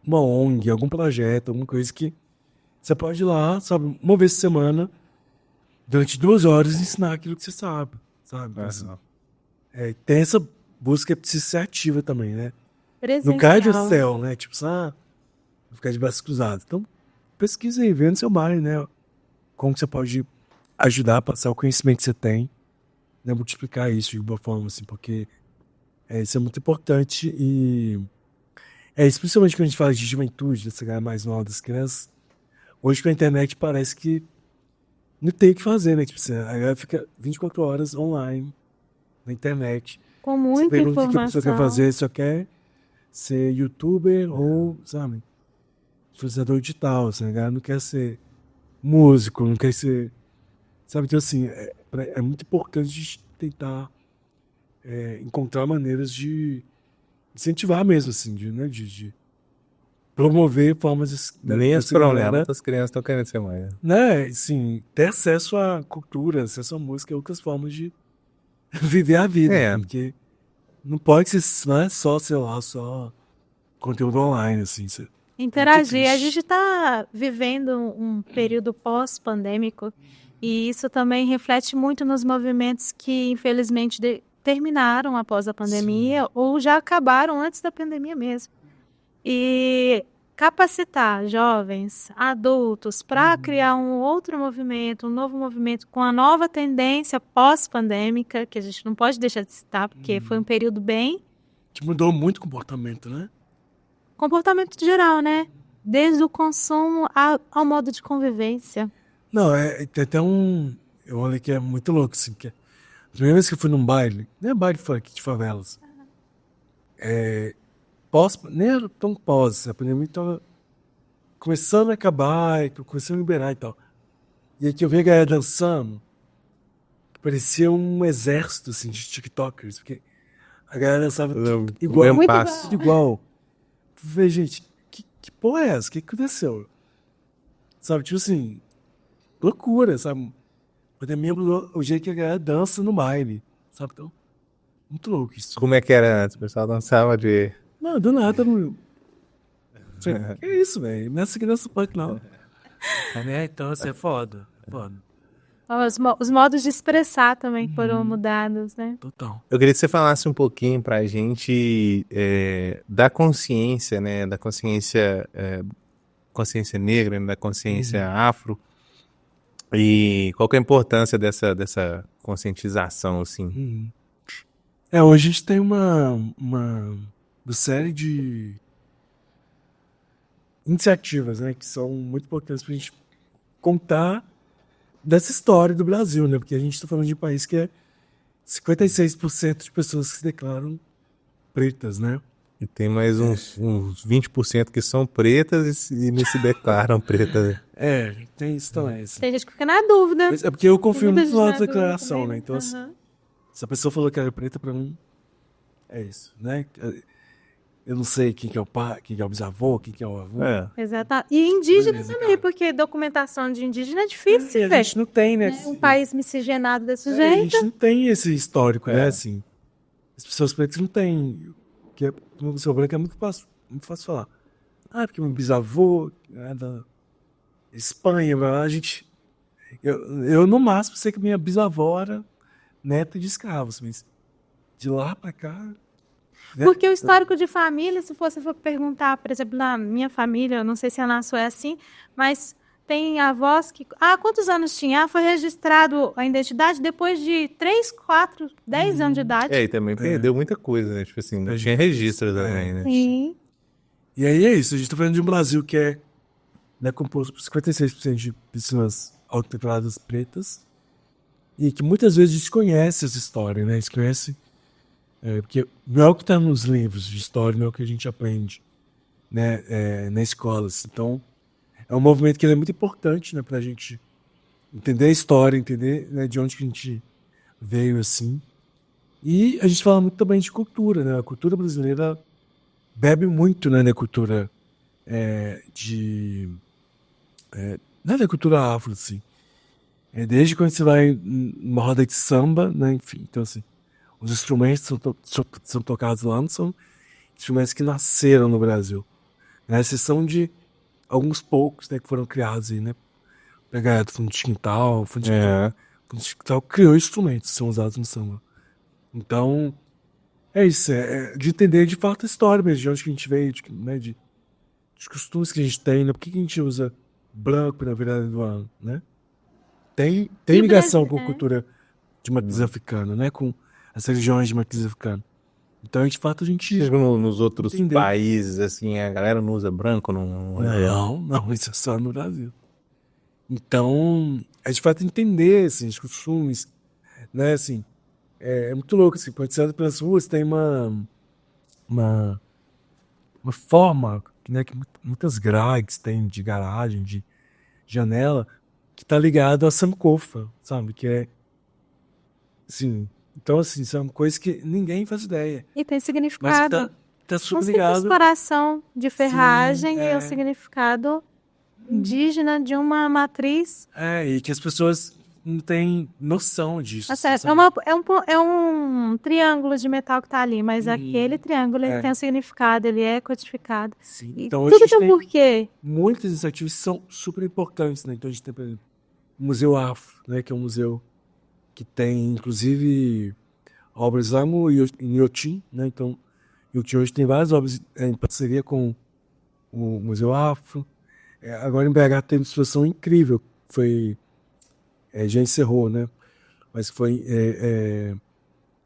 uma ONG, algum projeto, alguma coisa que você pode ir lá, sabe, uma vez por semana, durante 2 horas, ensinar aquilo que você sabe. Assim, tem essa busca que precisa ser ativa também, né? Não cai do céu, né? Tipo, ficar de braços cruzados. Então, pesquisa aí, vê no seu bairro, né? Como que você pode ajudar a passar o conhecimento que você tem né, multiplicar isso de alguma forma, assim, porque isso é muito importante e isso, principalmente quando a gente fala de juventude, dessa galera mais nova das crianças, hoje com a internet parece que não tem o que fazer, né? Tipo, a galera fica 24 horas online, na internet. Com Você muita pergunta o que a pessoa quer informação. fazer, só quer ser youtuber ou, sabe, influenciador digital, assim, a galera não quer ser músico, não quer ser, sabe, então assim, é muito importante a gente tentar encontrar maneiras de incentivar mesmo, assim, né, de promover formas Nem os dessa galera, problemas das crianças estão querendo ser mãe. né, assim, ter acesso à cultura, acesso à música e outras formas de viver a vida, É. porque não pode ser, não é só, sei lá, só conteúdo online, assim, Interagir. A triste. gente está vivendo um período pós-pandêmico e isso também reflete muito nos movimentos que, infelizmente, terminaram após a pandemia ou já acabaram antes da pandemia mesmo. E capacitar jovens, adultos, para criar um outro movimento, um novo movimento com a nova tendência pós-pandêmica, que a gente não pode deixar de citar, porque foi um período bem Que mudou muito o comportamento, né? comportamento geral, né? Desde o consumo ao modo de convivência. Não, tem até eu olhei que é muito louco, assim, porque a primeira vez que eu fui num baile, nem é baile funk de favelas, nem era tão pós, a pandemia tava começando a acabar, e começando a liberar e tal. E aí que eu vi a galera dançando, que parecia um exército, assim, de tiktokers, porque a galera dançava tudo igual. Mesmo Muito passo. Tudo igual. Eu falei, gente, que porra é essa? O que aconteceu? Sabe, tipo assim, loucura, sabe? Pandemia mudou o jeito que a galera dança no baile, sabe? Então, muito louco isso. Como é que era antes? O pessoal dançava de... Não, do nada, não. Que isso, velho? Não é essa criança punk, não. Então, assim, é foda. Foda. Os modos de expressar também foram mudados, né? Total. Eu queria que você falasse um pouquinho pra gente da consciência, né? Da consciência, consciência negra, né, da consciência afro. E qual que é a importância dessa conscientização, assim? Hoje a gente tem uma série de iniciativas, né, que são muito importantes pra gente contar dessa história do Brasil, né? Porque a gente está falando de um país que é 56% de pessoas que se declaram pretas, né? E tem mais uns 20% que são pretas e não se declaram pretas. Tem isso também. Assim. Tem gente que fica na dúvida. Mas é porque eu confio Muita muito gente na na auto dúvida declaração, também, né? né? Então, assim, Aham. se a pessoa falou que ela é preta, pra mim, é isso, né? Eu não sei quem que é o pai, quem que é o bisavô, quem que é o avô. Exato. E indígena Beleza, também, cara. porque documentação de indígena é E difícil, a velho. gente não tem, né? Um país miscigenado desse A jeito. gente não tem esse histórico, né? Assim, as pessoas pretas não têm. Porque uma pessoa branca é muito fácil falar. Porque meu bisavô é da Espanha, a gente. Eu no máximo sei que minha bisavó era neta de escravos, mas de lá pra cá. Né? Porque o histórico de família, se você for perguntar, por exemplo, na minha família, eu não sei se a sua é assim, mas tem avós que... quantos anos tinha? Foi registrado a identidade depois de 3, 4, 10 anos de idade. E também perdeu muita coisa, né? Tipo assim, não tinha registro também, né? Sim. E aí é isso, a gente tá falando de um Brasil que é, né, composto por 56% de pessoas autodeclaradas pretas e que muitas vezes desconhece essa história, né? Desconhece, porque não é o que está nos livros de história, não é o que a gente aprende, né, na escola. Então, é um movimento que é muito importante, né, pra gente entender a história, entender, né, de onde que a gente veio, assim. E a gente fala muito também de cultura, né? A cultura brasileira bebe muito, né, da cultura não é da cultura afro, assim. Desde quando você vai numa roda de samba, né, enfim. Então, assim, os instrumentos são tocados lá, não são instrumentos que nasceram no Brasil. Né? Exceção de alguns poucos, né, que foram criados aí, né? Pegar do fundo de quintal, fundo de quintal criou instrumentos que são usados no samba. Então, é isso, de entender de fato a história mesmo, de onde que a gente veio, de costumes que a gente tem, né? Por que a gente usa branco na virada do ano, né? Tem ligação com a cultura de matriz africana, né? Com as religiões de matriz africana. Então, de fato, a gente... Chega nos outros Entendeu? países, assim, a galera não usa branco, não... Não, isso é só no Brasil. Então, é de fato entender, assim, os costumes, né, assim, é muito louco, assim, quando você anda pelas ruas, tem uma forma, né, que muitas grades tem de garagem, de janela, que tá ligado a Sankofa, sabe, que é, assim, então, assim, são coisas que ninguém faz ideia, E tem mas significado. tá Um super simples ligado, coração de ferragem e é. o significado indígena de uma matriz. e que as pessoas não têm noção disso, Acesso. sabe? É um triângulo de metal que tá ali, mas aquele triângulo ele É. tem um significado, ele é codificado. Sim. E Então, hoje a tudo gente tem um tem porquê. muitas iniciativas que são super importantes, né? Então a gente tem, por exemplo, o Museu Afro, né? Que é um museu que tem, inclusive, obras lá no Inhotim, né? Então, Inhotim hoje tem várias obras em parceria com o Museu Afro. Agora em BH tem uma situação incrível, foi já encerrou, né? Mas foi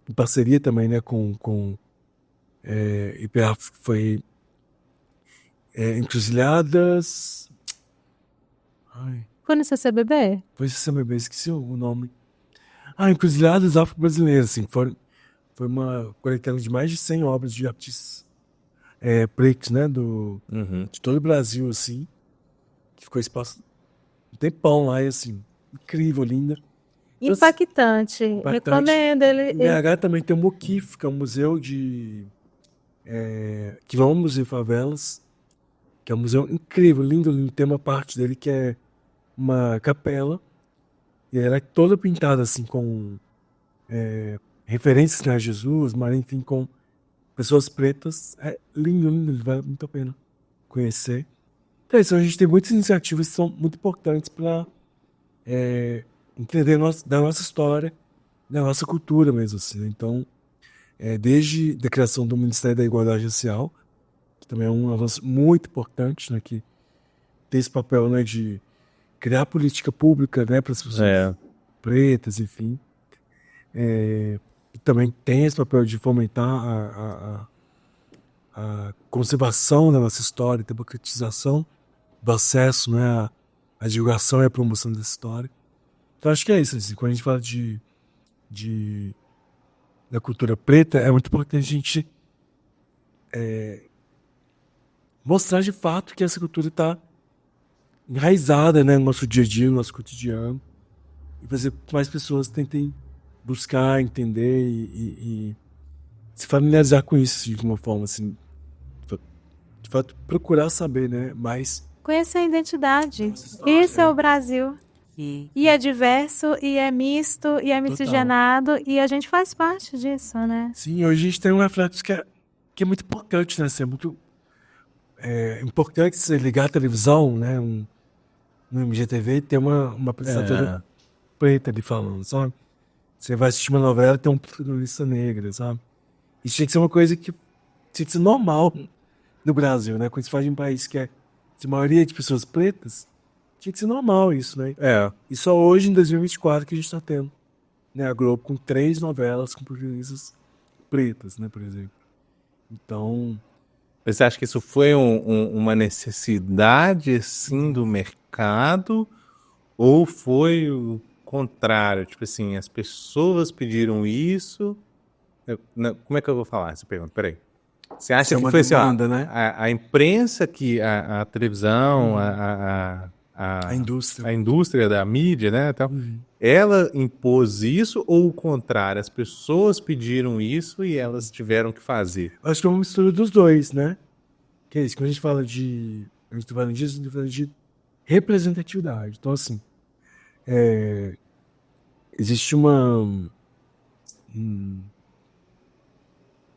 em parceria também, né? Com IPAF, foi Encruzilhadas. Ai, Foi no CCBB? foi CCBB, esqueci o nome. Encruzilhadas Afro-Brasileiras, assim, foi uma coletânea de mais de 100 obras de artistas pretos, né, de todo o Brasil, assim, que ficou exposto um tempão lá, e assim, incrível, linda. Impactante. Recomendo ele. Em BH também tem o Moquif, que é um museu de quilombos e favelas, que é um museu incrível, lindo, lindo. Tem uma parte dele que é uma capela, e ela é toda pintada assim com referências a Jesus, mas enfim, com pessoas pretas. É lindo, lindo, vale muito a pena conhecer. Então, a gente tem muitas iniciativas que são muito importantes para entender da nossa história, da nossa cultura mesmo, assim, né? Então, desde a criação do Ministério da Igualdade Racial, que também é um avanço muito importante, né, que tem esse papel, né, de criar política pública, né, para as pessoas pretas, enfim. E também tem esse papel de fomentar a conservação da nossa história, a democratização do acesso, né, à divulgação e à promoção dessa história. Então, acho que é isso. Assim, quando a gente fala da cultura preta, é muito importante a gente mostrar de fato que essa cultura está enraizada, né, no nosso dia a dia, no nosso cotidiano, e fazer com que mais pessoas tentem buscar, entender e se familiarizar com isso de uma forma assim, de fato procurar saber, né, mais. Conhecer a identidade. Isso é o Brasil. E é diverso, e é misto, e é miscigenado, e a gente faz parte disso, né? Sim, hoje a gente tem um reflexo que é muito importante, né? Assim, é muito importante você ligar a televisão, né? No MGTV e ter uma apresentadora preta ali falando, sabe? Você vai assistir uma novela e tem um protagonista negra, sabe? Isso tinha que ser uma coisa que tinha que ser normal no Brasil, né? Quando você faz em um país que é de maioria de pessoas pretas, tinha que ser normal isso, né? E só hoje, em 2024, que a gente está tendo, né, a Globo com 3 novelas com protagonistas pretas, né, por exemplo. Então... Mas você acha que isso foi uma necessidade, assim, do mercado? Ou foi o contrário? Tipo assim, as pessoas pediram isso... Como é que eu vou falar essa pergunta? Peraí. Você acha que foi demanda, assim, né? a imprensa, a televisão, a indústria. A indústria da mídia, né? Então, ela impôs isso ou o contrário? As pessoas pediram isso e elas tiveram que fazer? Acho que é uma mistura dos dois, né? Que é isso, quando a gente fala de... A gente tá falando disso, a gente tá falando de representatividade. Então, assim, existe um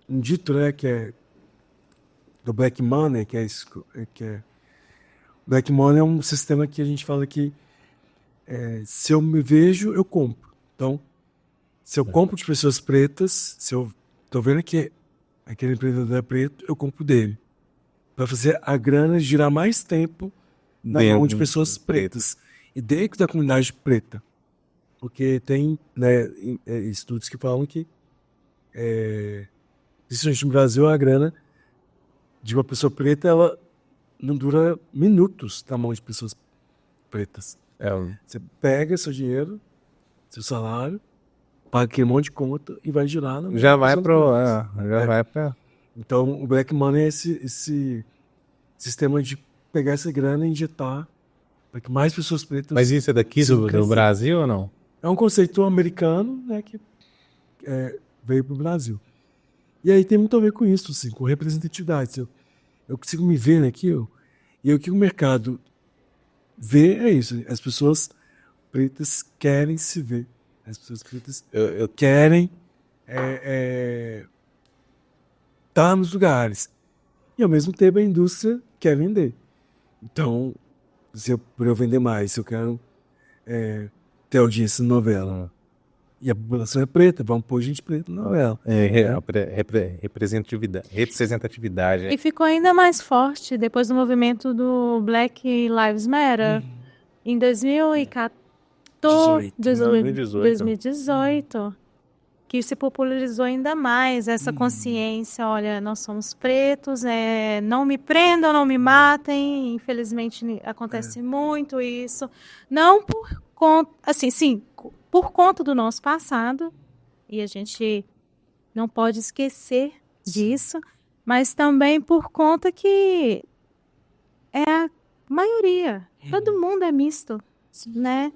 dito, né, que é do Black Money, que é Black Money é um sistema que a gente fala que se eu me vejo, eu compro. Então, se eu compro de pessoas pretas, se eu tô vendo que aquele empreendedor é preto, eu compro dele. Para fazer a grana girar mais tempo na mão de pessoas pretas. E dentro da comunidade preta. Porque tem, né, estudos que falam que, principalmente no Brasil, a grana de uma pessoa preta, ela não dura minutos na mão de pessoas pretas. Você pega seu dinheiro, seu salário, paga aquele monte de conta e vai girar. Já vai para... Então, o Black Money é esse sistema de pegar essa grana e injetar para que mais pessoas pretas... Mas isso é daqui do Brasil ou não? É um conceito americano, né, que veio para o Brasil. E aí tem muito a ver com isso, assim, com representatividade. Eu consigo me ver naquilo, e o que o mercado vê é isso. As pessoas pretas querem se ver. As pessoas pretas querem estar nos lugares. E ao mesmo tempo a indústria quer vender. Então, por eu vender mais, se eu quero ter audiência na novela, e a população é preta, vamos pôr gente preta na novela. Representatividade. E ficou ainda mais forte depois do movimento do Black Lives Matter em 2018, que se popularizou ainda mais essa consciência, olha, nós somos pretos, não me prendam, não me matem, infelizmente acontece muito isso, não por conta, assim, sim, por conta do nosso passado, e a gente não pode esquecer disso, mas também por conta que é a maioria, todo mundo é misto, né?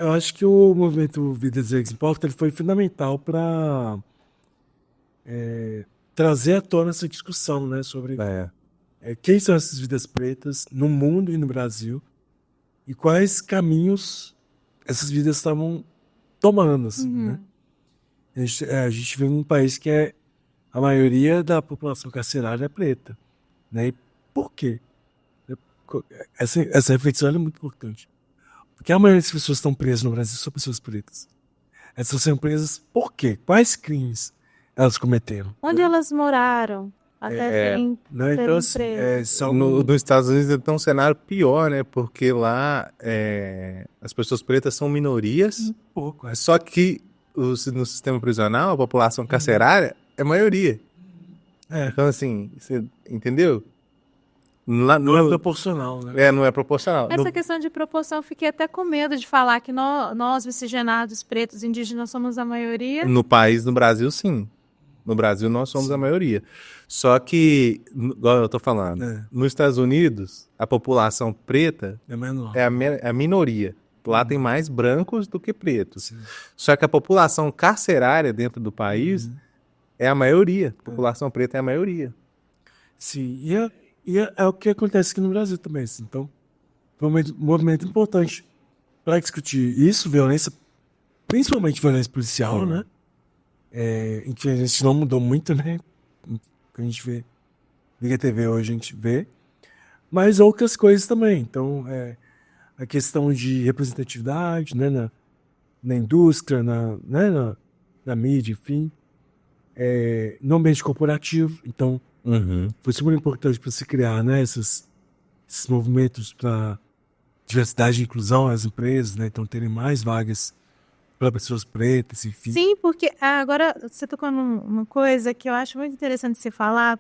Eu acho que o movimento Vidas Negras Importam foi fundamental para trazer à tona essa discussão, né, sobre quem são essas vidas pretas no mundo e no Brasil e quais caminhos essas vidas estavam tomando, assim, né? A gente vive num país que a maioria da população carcerária é preta, né? E por quê? Essa reflexão é muito importante. Porque a maioria das pessoas que estão presas no Brasil são pessoas pretas. Essas são presas por quê? Quais crimes elas cometeram? Onde elas moraram? Até né? Então, assim, nos Estados Unidos é um cenário pior, né? Porque lá as pessoas pretas são minorias, só que no sistema prisional, a população carcerária é maioria. Então, assim, você entendeu? Lá, não é proporcional, né? Não é proporcional. Essa questão de proporção, eu fiquei até com medo de falar que nós miscigenados, pretos, indígenas, somos a maioria. No Brasil, sim. No Brasil, nós somos a maioria. Só que, igual eu tô falando, nos Estados Unidos, a população preta é a minoria. Lá tem mais brancos do que pretos. Sim. Só que a população carcerária dentro do país é a maioria. A população preta é a maioria. Sim, e é o que acontece aqui no Brasil também. Assim. Então, foi um movimento importante para discutir isso, violência, principalmente violência policial, né? Infelizmente não mudou muito, né? Que a gente vê, liga a TV hoje, a gente vê. Mas outras coisas também. Então, a questão de representatividade, né? Na indústria, na mídia, enfim. No ambiente corporativo. Então, foi super importante para se criar, né? Esses movimentos para diversidade e inclusão nas empresas, né? Então, terem mais vagas para pessoas pretas, enfim. Sim, porque agora você tocou numa coisa que eu acho muito interessante se falar.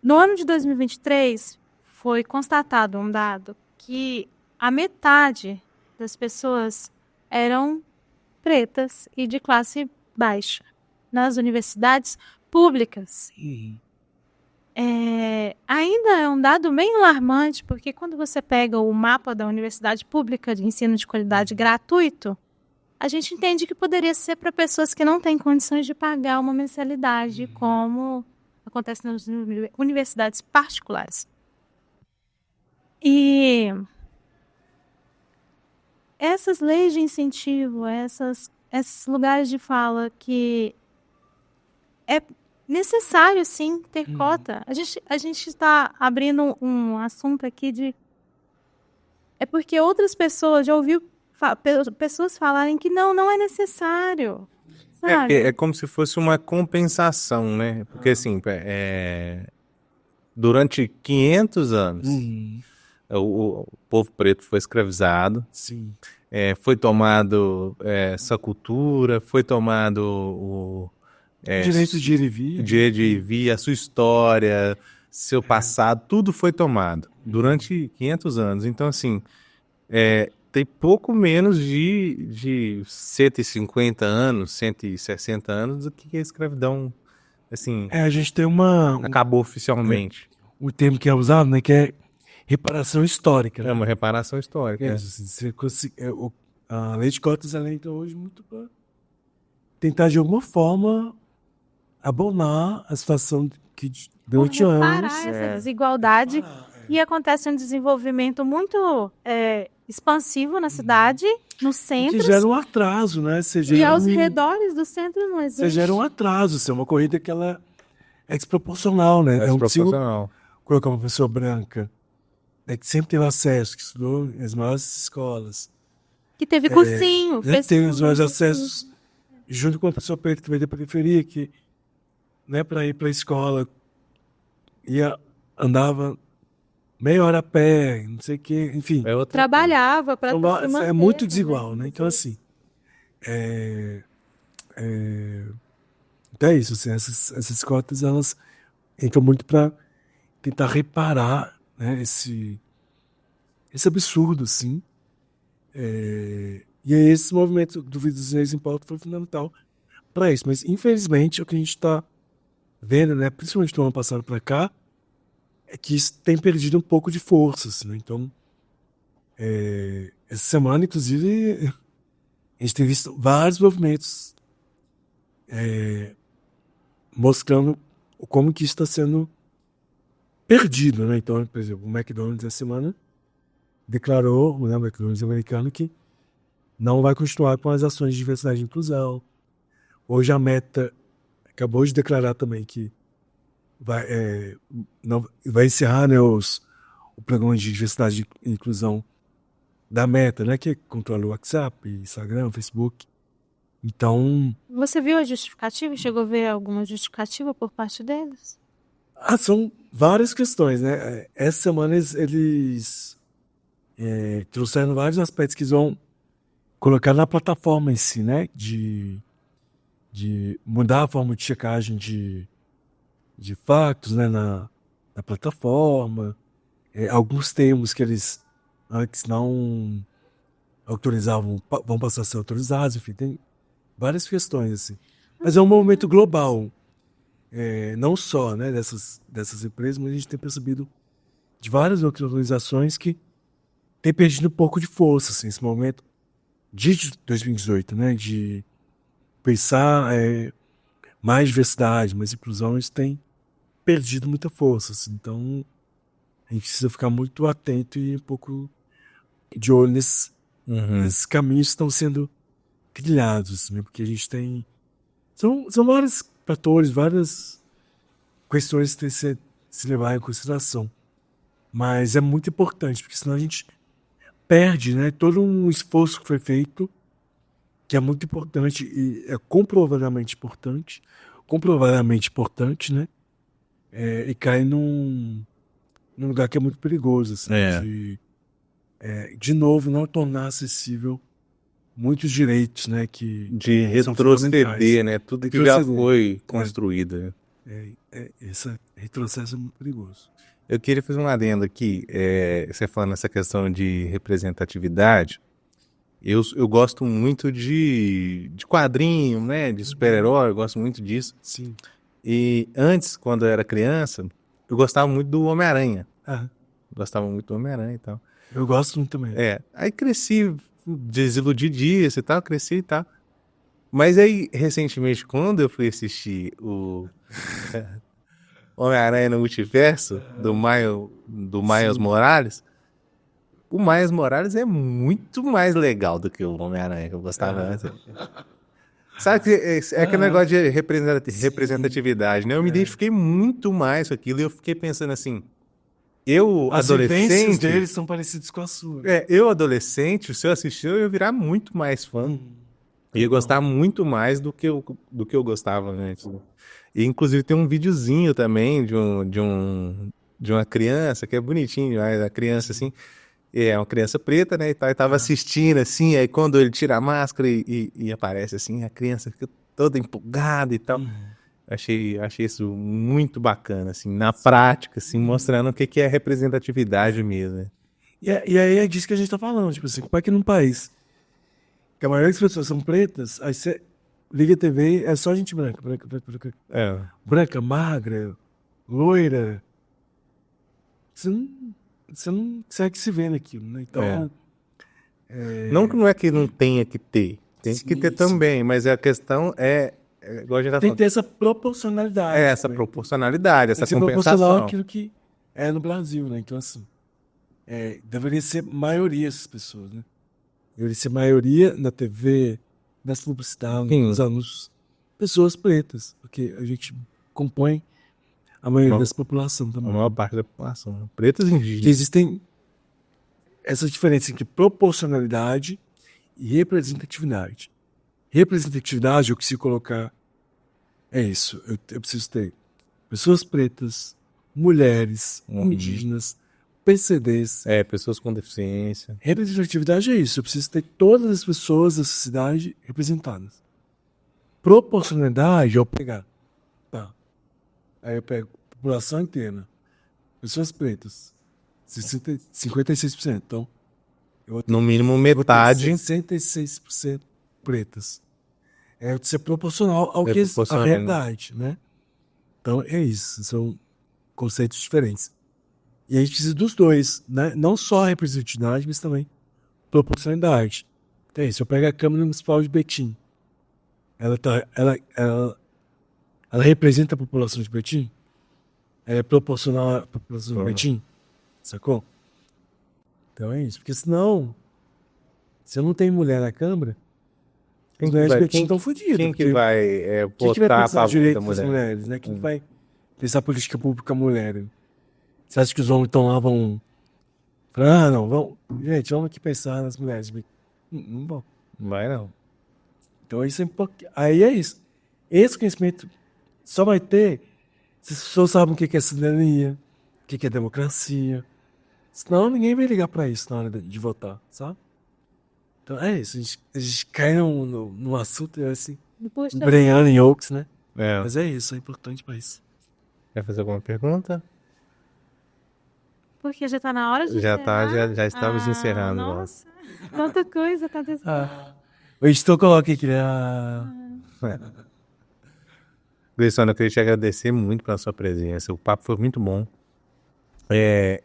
No ano de 2023, foi constatado um dado que a metade das pessoas eram pretas e de classe baixa nas universidades públicas. Ainda é um dado bem alarmante, porque quando você pega o mapa da universidade pública de ensino de qualidade gratuito, a gente entende que poderia ser para pessoas que não têm condições de pagar uma mensalidade, como acontece nas universidades particulares. E essas leis de incentivo, esses lugares de fala que é necessário, sim, ter cota. A gente está abrindo um assunto aqui de... É porque outras pessoas, já ouviu pessoas falarem que não é necessário. Sabe? É como se fosse uma compensação, né? Porque, assim, durante 500 anos, o povo preto foi escravizado. Sim. foi tomado essa cultura, foi tomado o Direito de ir e vir. de ir e vir, a sua história, seu passado, tudo foi tomado durante 500 anos. Então, assim, tem pouco menos de 150 anos, 160 anos do que a escravidão, assim, A gente tem acabou oficialmente. um termo que é usado, né, que é reparação histórica. É Né? uma reparação histórica. É, assim, a lei de cotas ela entra hoje muito para tentar, de alguma forma, abonar a situação que durante Por anos... reparar essa desigualdade. E acontece um desenvolvimento muito expansivo na cidade, no centro. Que gera um atraso, né? E aos redores do centro não existe. Você gera um atraso, é uma corrida que ela é desproporcional, né? É desproporcional. Colocar uma pessoa branca, né, que sempre teve acesso, que estudou nas maiores escolas. Que teve cursinho. Né, teve os maiores acessos, junto com a pessoa preta que veio da periferia, que, né, para ir para a escola, andava meia hora a pé, não sei o quê, enfim. Trabalhava para se manter. É muito desigual, né? Então, assim, então é isso, assim, essas cotas, elas entram muito para tentar reparar, né, esse absurdo, assim. E aí esse movimento do Vidas Negras em Pauta foi fundamental para isso. Mas, infelizmente, o que a gente está vendo, né, principalmente do ano passado para cá, é que isso tem perdido um pouco de força. Assim, né? Então, essa semana, inclusive, a gente tem visto vários movimentos mostrando como que isso está sendo perdido. Né? Então, por exemplo, o McDonald's essa semana declarou, né, o McDonald's americano, que não vai continuar com as ações de diversidade e inclusão. Hoje a Meta acabou de declarar também que vai encerrar, né, o programa de diversidade e inclusão da Meta, né, que controla o WhatsApp, Instagram, Facebook. Então... Você viu a justificativa? Chegou a ver alguma justificativa por parte deles? São várias questões, né? Essa semana eles trouxeram vários aspectos que eles vão colocar na plataforma em si, né? De mudar a forma de checagem de fatos, né? Na plataforma. Alguns termos que eles antes não autorizavam vão passar a ser autorizados, enfim, tem várias questões, assim. Mas é um movimento global, não só, né, dessas empresas, mas a gente tem percebido de várias outras organizações que têm perdido um pouco de força, assim, esse momento de 2018, né, de pensar mais diversidade, mais inclusão, isso tem perdido muita força, assim. Então a gente precisa ficar muito atento e um pouco de olho nesses caminhos que estão sendo trilhados, né? Porque a gente tem... São vários fatores, várias questões que tem que se levar em consideração. Mas é muito importante, porque senão a gente perde, né, todo um esforço que foi feito, que é muito importante e é comprovadamente importante, né? E cai num lugar que é muito perigoso, assim, de novo, não tornar acessível muitos direitos, né, de retroceder, né, tudo que já foi construído. Esse retrocesso é muito perigoso. Eu queria fazer um adendo aqui, você falando nessa questão de representatividade, eu gosto muito de quadrinho, né, de super-herói, eu gosto muito disso. Sim. E antes, quando eu era criança, eu gostava muito do Homem-Aranha. Gostava muito do Homem-Aranha e tal. Eu gosto muito também. Aí cresci, desiludi disso e tal, cresci e tal. Mas aí, recentemente, quando eu fui assistir o Homem-Aranha no Multiverso, do Miles Morales, o Miles Morales é muito mais legal do que o Homem-Aranha que eu gostava antes. Sabe que é aquele negócio de representatividade, né? Eu me identifiquei muito mais com aquilo e eu fiquei pensando assim, As vivências adolescente... deles são parecidas com a sua. eu adolescente, se eu assistir, eu ia virar muito mais fã. Ia gostar muito mais do que eu gostava antes. E, inclusive, tem um videozinho também de uma criança, que é bonitinho, a criança, assim, é uma criança preta, né, e tal, e tava assistindo, assim, aí quando ele tira a máscara e aparece, assim, a criança fica toda empolgada e tal. Achei isso muito bacana, assim, na prática, assim, mostrando o que é representatividade mesmo, né? E aí é disso que a gente tá falando, tipo assim, como é que num país que a maioria das pessoas são pretas, aí você liga a TV, é só gente branca, branca, magra, loira. Você não consegue se ver naquilo, né? Então, Não é que não tenha que ter, tem que ter Sim. também, mas a questão igual a gente tá tem falando, que ter essa proporcionalidade. essa também. proporcionalidade, essa Tem que ser proporcional compensação. àquilo que é no Brasil, né? Então, assim, deveria ser maioria essas pessoas, né? Deveria ser maioria na TV, nas publicidades, Sim. nos anúncios, pessoas pretas, porque a gente compõe a maioria dessa população A também. maior parte da população, né? Pretos e Que indígenas. existem essa diferença entre proporcionalidade e representatividade. Representatividade, o que se colocar, é isso. Eu preciso ter pessoas pretas, mulheres, indígenas, PCDs. Pessoas com deficiência. Representatividade é isso. Eu preciso ter todas as pessoas da sociedade representadas. Proporcionalidade é eu pegar. Tá. Aí eu pego população inteira. Pessoas pretas. 56%. Então, No mínimo eu vou ter metade. 66% pretas. É ser proporcional ao É que proporcional, a realidade, né? Então, é isso. São conceitos diferentes. E a gente precisa dos dois, né? Não só a representatividade, mas também proporcionalidade. Então é isso. Eu pego a Câmara Municipal de Betim. Ela representa a população de Betim? Ela é proporcional à população de Betim? Sacou? Então é isso. Porque senão, se eu não tenho mulher na Câmara, as mulheres de Betim estão fodidas. Quem que vai Quem que vai votar a pensar favor da direito das mulher? mulheres, né? Quem que vai pensar política pública mulher? Você acha que os homens estão lá vão falar, não, vamos, gente, vamos aqui pensar nas mulheres. Não vão. Não vai não. Então isso é importante. Aí é isso. Esse conhecimento só vai ter se as pessoas sabem o que é cidadania, o que é democracia. Senão ninguém vai ligar pra isso na hora de votar, sabe? Então é isso. A gente cai num assunto assim, Puxa, embrenhando em Oaks, né? É. Mas é isso, é importante pra isso. Quer fazer alguma pergunta? porque já tá na hora de Já encerrar? já estamos encerrando. Nossa, tanta coisa acontecendo. O editor coloca aqui, né? Gleison, eu queria te agradecer muito pela sua presença. O papo foi muito bom.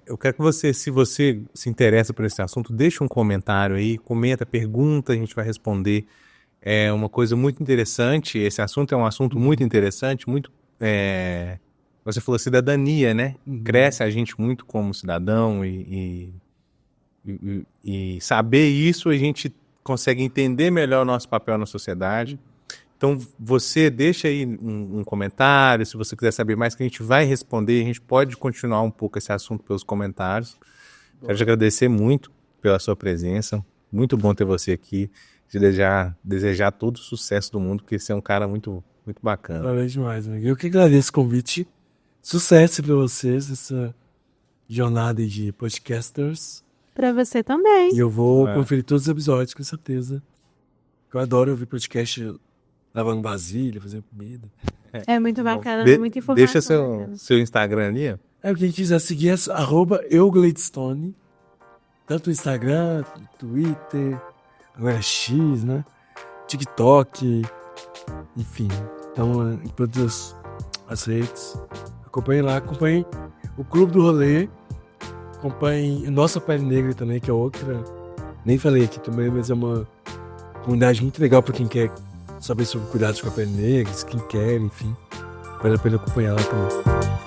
Eu quero que você, se você se interessa por esse assunto, deixe um comentário aí, comenta, pergunta, a gente vai responder. É uma coisa muito interessante. Esse assunto é um assunto muito interessante, muito. Você falou cidadania, né? Cresce a gente muito como cidadão e saber isso, a gente consegue entender melhor o nosso papel na sociedade. Então, você deixa aí um comentário, se você quiser saber mais, que a gente vai responder, a gente pode continuar um pouco esse assunto pelos comentários. Quero te agradecer muito pela sua presença, muito bom ter você aqui, te desejar todo o sucesso do mundo, porque você é um cara muito, muito bacana. Valeu demais, amigo. Eu que agradeço o convite. Sucesso pra vocês nessa jornada de podcasters. Pra você também. E eu vou conferir todos os episódios, com certeza. Eu adoro ouvir podcast lavando vasilha, fazendo comida. É muito bacana, muita informação. Deixa seu Instagram ali, ó. Quem quiser seguir é @eugladestone. Tanto no Instagram, Twitter, agora X, né? TikTok, enfim. Então, em todas as redes. Acompanhe lá, acompanhe o Clube do Rolê. Acompanhe Nossa Pele Negra também, que é outra. Nem falei aqui também, mas é uma comunidade muito legal para quem quer saber sobre cuidados com a pele negra, skincare, enfim. Vale a pena acompanhar lá também.